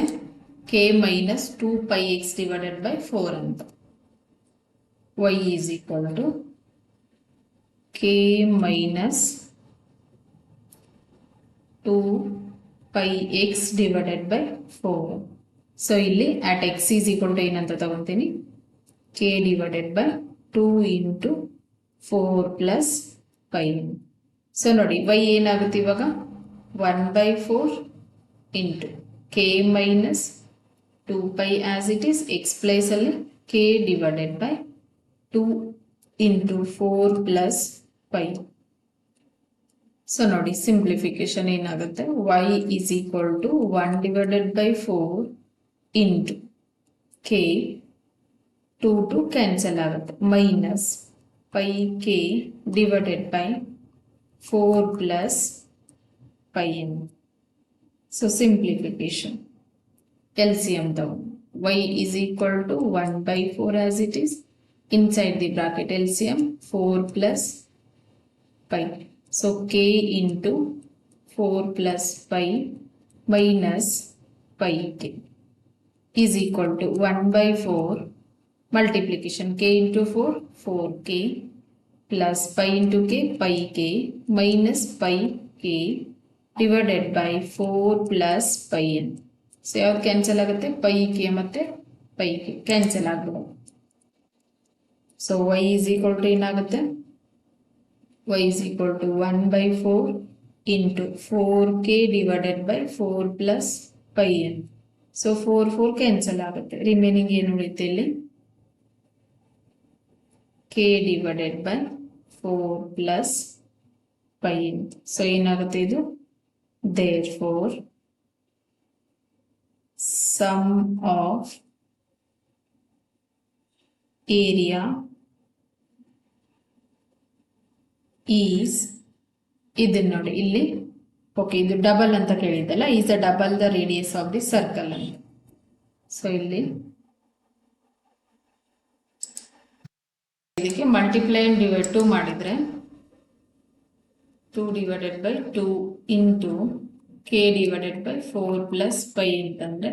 k minus 2 pi x divided by 4 ಅಂತ. y is equal to k minus 2 pi x divided by 4. So ಇಲ್ಲಿ at x is equal to ಏನಂತ ತಗೊತೀನಿ, k divided by 2 into 4 plus pi. So ನೋಡಿ y ಏನಾಗುತ್ತೆ ಇವಾಗ 1/4 into k minus 2 pi as it is x place ಅಲ್ಲಿ k divided by 2 into 4 plus pi. So ನೋಡಿ ಸಿಂಪ್ಲಿಫಿಕೇಶನ್ ಏನಾಗುತ್ತೆ y is equal to 1 divided by 4 into k 2 cancel ಆಗುತ್ತೆ minus pi K divided by 4 plus pi N. So simplification LCM ತಗೊಂಡು y is equal to 1/4 as it is. Inside the bracket LCM 4 plus pi. So k into 4 plus pi minus pi k is equal to 1/4 multiplication k into 4 4k plus pi into k pi k minus pi k divided by 4 plus pi n. So ಯಾವ್ದು ಕ್ಯಾನ್ಸಲ್ ಆಗುತ್ತೆ ಪೈ ಕೆ ಮತ್ತೆ ಪೈ ಕೆ ಕ್ಯಾನ್ಸಲ್ ಆಗ್ಬಿಡುತ್ತೆ. So y is equal to ಏನಾಗುತ್ತೆ y is equal to 1/4 into 4k divided by 4 plus pi N. So 4 cancel ಆಗುತ್ತೆ. ರಿಮೈನಿಂಗ್ ಏನು ಉಳಿಯುತ್ತೆ ಇಲ್ಲಿ k divided by 4 plus pi N. So ಏನಾಗುತ್ತೆ ಇದು therefore sum of area is ಇದನ್ನ ನೋಡಿ ಇಲ್ಲಿ ಓಕೆ ಇದು ಡಬಲ್ ಅಂತ ಕೇಳಿದ್ದಲ್ಲ is a double the radius of the circle ಅಂತ. ಸೊ ಇಲ್ಲಿ ಇದಕ್ಕೆ ಮಲ್ಟಿಪ್ಲೈ ಅಂಡ್ ಡಿವೈಡ್ 2 ಮಾಡಿದ್ರೆ 2 divided by 2 into k divided by 4 plus pi ಅಂತಂದ್ರೆ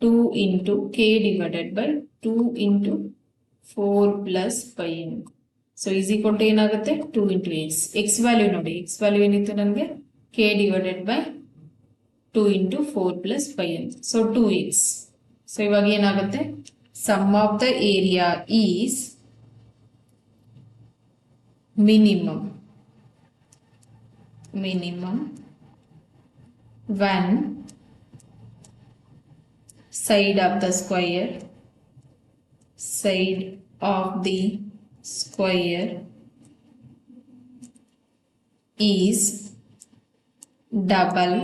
2 into k divided by 2 into 4 plus pi. So is equal to ಏನಾಗುತ್ತೆ 2 ಇಂಟು ಎಕ್ಸ್. ಎಕ್ಸ್ ವ್ಯಾಲ್ಯೂ ನೋಡಿ ಎಕ್ಸ್ ವ್ಯಾಲ್ಯೂ ಏನಿತ್ತು ನನಗೆ k divided by 2 into 4 plus pi ಅಂತ. So 2x. ಸೊ ಇವಾಗ ಏನಾಗುತ್ತೆ sum of the area is minimum when side of the square is double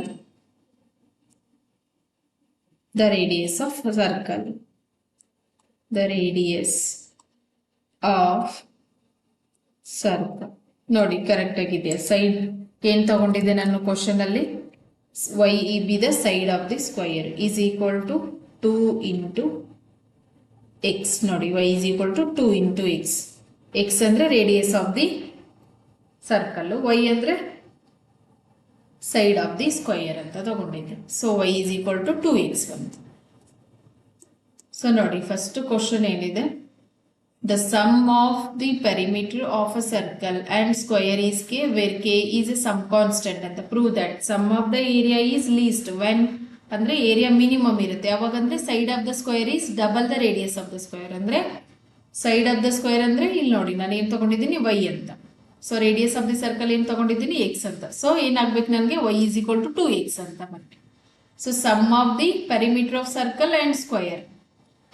the radius of circle. The radius of circle ನೋಡಿ ಕರೆಕ್ಟ್ ಆಗಿದೆಯಾ. ಸೈಡ್ ಏನ್ ತಗೊಂಡಿದ್ದೆ ನಾನು ಕ್ವಶನ್ ಅಲ್ಲಿ y be the side of the square is equal to 2 into x. ನೋಡಿ y is equal to 2 into x. x ಅಂದ್ರೆ radius of the circle, y ಅಂದ್ರೆ ಸೈಡ್ ಆಫ್ ದಿ ಸ್ಕ್ವಯರ್ ಅಂತ ತಗೊಂಡಿದ್ದೆ. So y is equal to 2x ಬಂತು. ಸೊ ನೋಡಿ ಫಸ್ಟ್ ಕ್ವಶನ್ ಏನಿದೆ the sum of the perimeter of a circle and square is k where k is a some constant ಅಂತ prove that sum of the area is least when ಅಂದ್ರೆ ಏರಿಯಾ ಮಿನಿಮಮ್ ಇರುತ್ತೆ ಯಾವಾಗಂದ್ರೆ side of the square is double the radius of the square. ಅಂದ್ರೆ ಸೈಡ್ ಆಫ್ ದ ಸ್ಕ್ವೇರ್ ಅಂದ್ರೆ ಇಲ್ಲಿ ನೋಡಿ ನಾನು ಏನ್ ತಗೊಂಡಿದ್ದೀನಿ y ಅಂತ. So radius of the circle ಏನ್ ತಗೊಂಡಿದ್ದೀನಿ x ಅಂತ. ಸೊ ಏನಾಗ್ಬೇಕು ನನಗೆ y is equal to 2x ಅಂತ ಬರುತ್ತೆ. So sum of the perimeter of circle and square.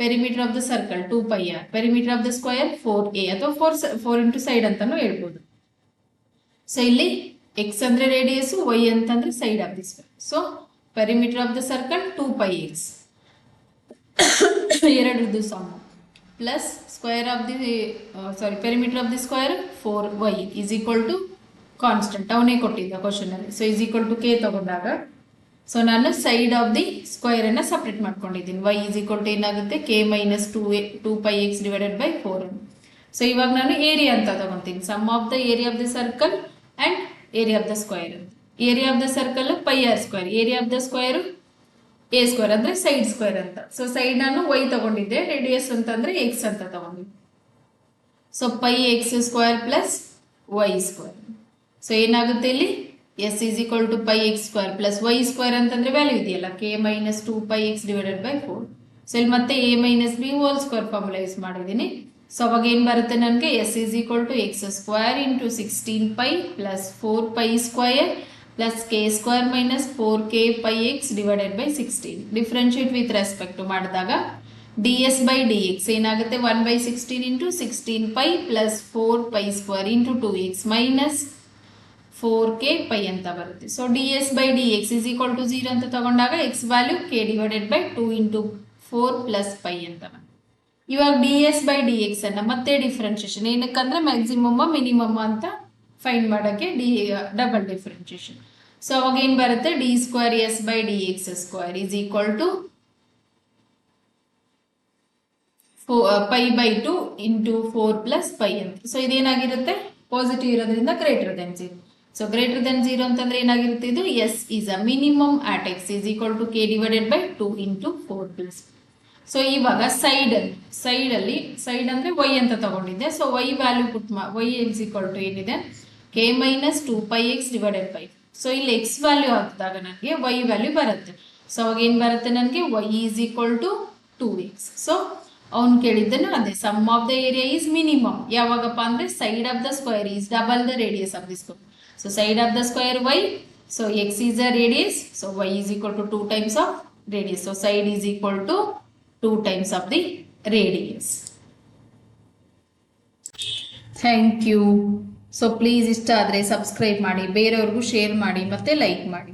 Perimeter of the circle 2 pi R, perimeter of the square 4a ಅಥವಾ 4 ಇಂಟು ಸೈಡ್ ಅಂತಾನು ಹೇಳ್ಬೋದು. ಸೊ ಇಲ್ಲಿ x ಅಂದ್ರೆ ರೇಡಿಯಸ್, y ಅಂತಂದ್ರೆ side of the square. So perimeter of the circle 2 pi x ಎರಡರದ್ದು sum plus square of the perimeter of the square 4y is equal to constant ಅವನೇ ಕೊಟ್ಟಿದ್ದ ಕ್ವಶನ್ ಅಲ್ಲಿ. So is equal to k ತಗೊಂಡಾಗ ಸೊ ನಾನು ಸೈಡ್ ಆಫ್ ದಿ ಸ್ಕ್ವೇರ್ ಅನ್ನ ಸಪ್ರೇಟ್ ಮಾಡ್ಕೊಂಡಿದ್ದೀನಿ. y ಈಸ್ ಈಕ್ವಲ್ ಟು ಏನಾಗುತ್ತೆ k minus 2 pi x divided by 4. So ಇವಾಗ ನಾನು ಏರಿಯಾ ಅಂತ ತಗೊಂತೀನಿ. Sum of the area of the circle and area of the square. Area of the circle pi r square, area of the square a square ಅಂದ್ರೆ ಸೈಡ್ ಸ್ಕ್ವೇರ್ ಅಂತ. ಸೊ ಸೈಡ್ ನಾನು y ತಗೊಂಡಿದ್ದೆ, ರೇಡಿಯಸ್ ಅಂತಂದ್ರೆ ಎಕ್ಸ್ ಅಂತ ತಗೊಂಡಿದ್ದೆ. So pi x square plus y square. So ಏನಾಗುತ್ತೆ ಇಲ್ಲಿ s is equal to pi x square plus y square ಅಂತಂದ್ರೆ ವ್ಯಾಲ್ಯೂ ಇದೆಯಲ್ಲ k minus 2 pi x divided by 4. So ಇಲ್ಲಿ ಮತ್ತೆ a minus b whole square formula use ಮಾಡಿದ್ದೀನಿ. ಸೊ ಅವಾಗ ಏನು ಬರುತ್ತೆ ನನಗೆ s is equal to x square into 16 pi plus 4 pi square plus K square minus 4k pi x divided by 16. Differentiate with respect ಮಾಡಿದಾಗ d S by D x ಏನಾಗುತ್ತೆ 1/16 into 16 pi plus 4 pi square into 2x minus 4k pi ಅಂತ ಬರುತ್ತೆ. So d S by D x is equal to 0 ಅಂತ ತಗೊಂಡಾಗ x value k divided by 2 into 4 plus pi ಅಂತ ಬಂತು. ಇವಾಗ D S by D x ಅನ್ನ ಮತ್ತೆ ಡಿಫ್ರೆನ್ಷಿಯೇಷನ್ ಏನಕ್ಕಂದ್ರೆ ಮ್ಯಾಕ್ಸಿಮಮ್ ಮಿನಿಮಮ್ ಅಂತ ಫೈಂಡ್ ಮಾಡೋಕ್ಕೆ ಡಬಲ್ ಡಿಫ್ರೆನ್ಷಿಯೇಷನ್. ಸೊ ಅವಾಗ ಏನು ಬರುತ್ತೆ d square S by D x square is equal to pi by 2 into 4 plus pi ಅಂತ. ಸೊ ಇದೇನಾಗಿರುತ್ತೆ ಪಾಸಿಟಿವ್ ಇರೋದ್ರಿಂದ greater than 0. So greater than 0 ಅಂತಂದ್ರೆ ಏನಾಗಿರುತ್ತೆ ಇದು s is a minimum at x is equal to K divided by 2 into 4 plus. So ಇವಾಗ ಸೈಡ್ ಅಂದ್ರೆ ವೈ ಅಂತ ತಗೊಂಡಿದ್ದೆ. So Y value put y is equal to ಏನಿದೆ k minus 2 pi x divided by. So ಇಲ್ಲಿ ಎಕ್ಸ್ ವ್ಯಾಲ್ಯೂ ಹಾಕಿದಾಗ ನನಗೆ ವೈ ವ್ಯಾಲ್ಯೂ ಬರುತ್ತೆ. ಸೊ ಅವಾಗ ಏನು ಬರುತ್ತೆ ನನಗೆ y is equal to 2x. So ಅವ್ನು ಕೇಳಿದ್ದನು ಅದೇ sum of the area is minimum ಯಾವಾಗಪ್ಪ ಅಂದ್ರೆ side of the square is double the radius of the square. So side of the square y, so x is a radius, so y is equal to 2 times of radius. So side is equal to 2 times of the radius. Thank you. So please ಇಷ್ಟ ಆದರೆ ಸಬ್ಸ್ಕ್ರೈಬ್ ಮಾಡಿ, ಬೇರೆಯವ್ರಿಗೂ ಶೇರ್ ಮಾಡಿ ಮತ್ತೆ ಲೈಕ್ ಮಾಡಿ.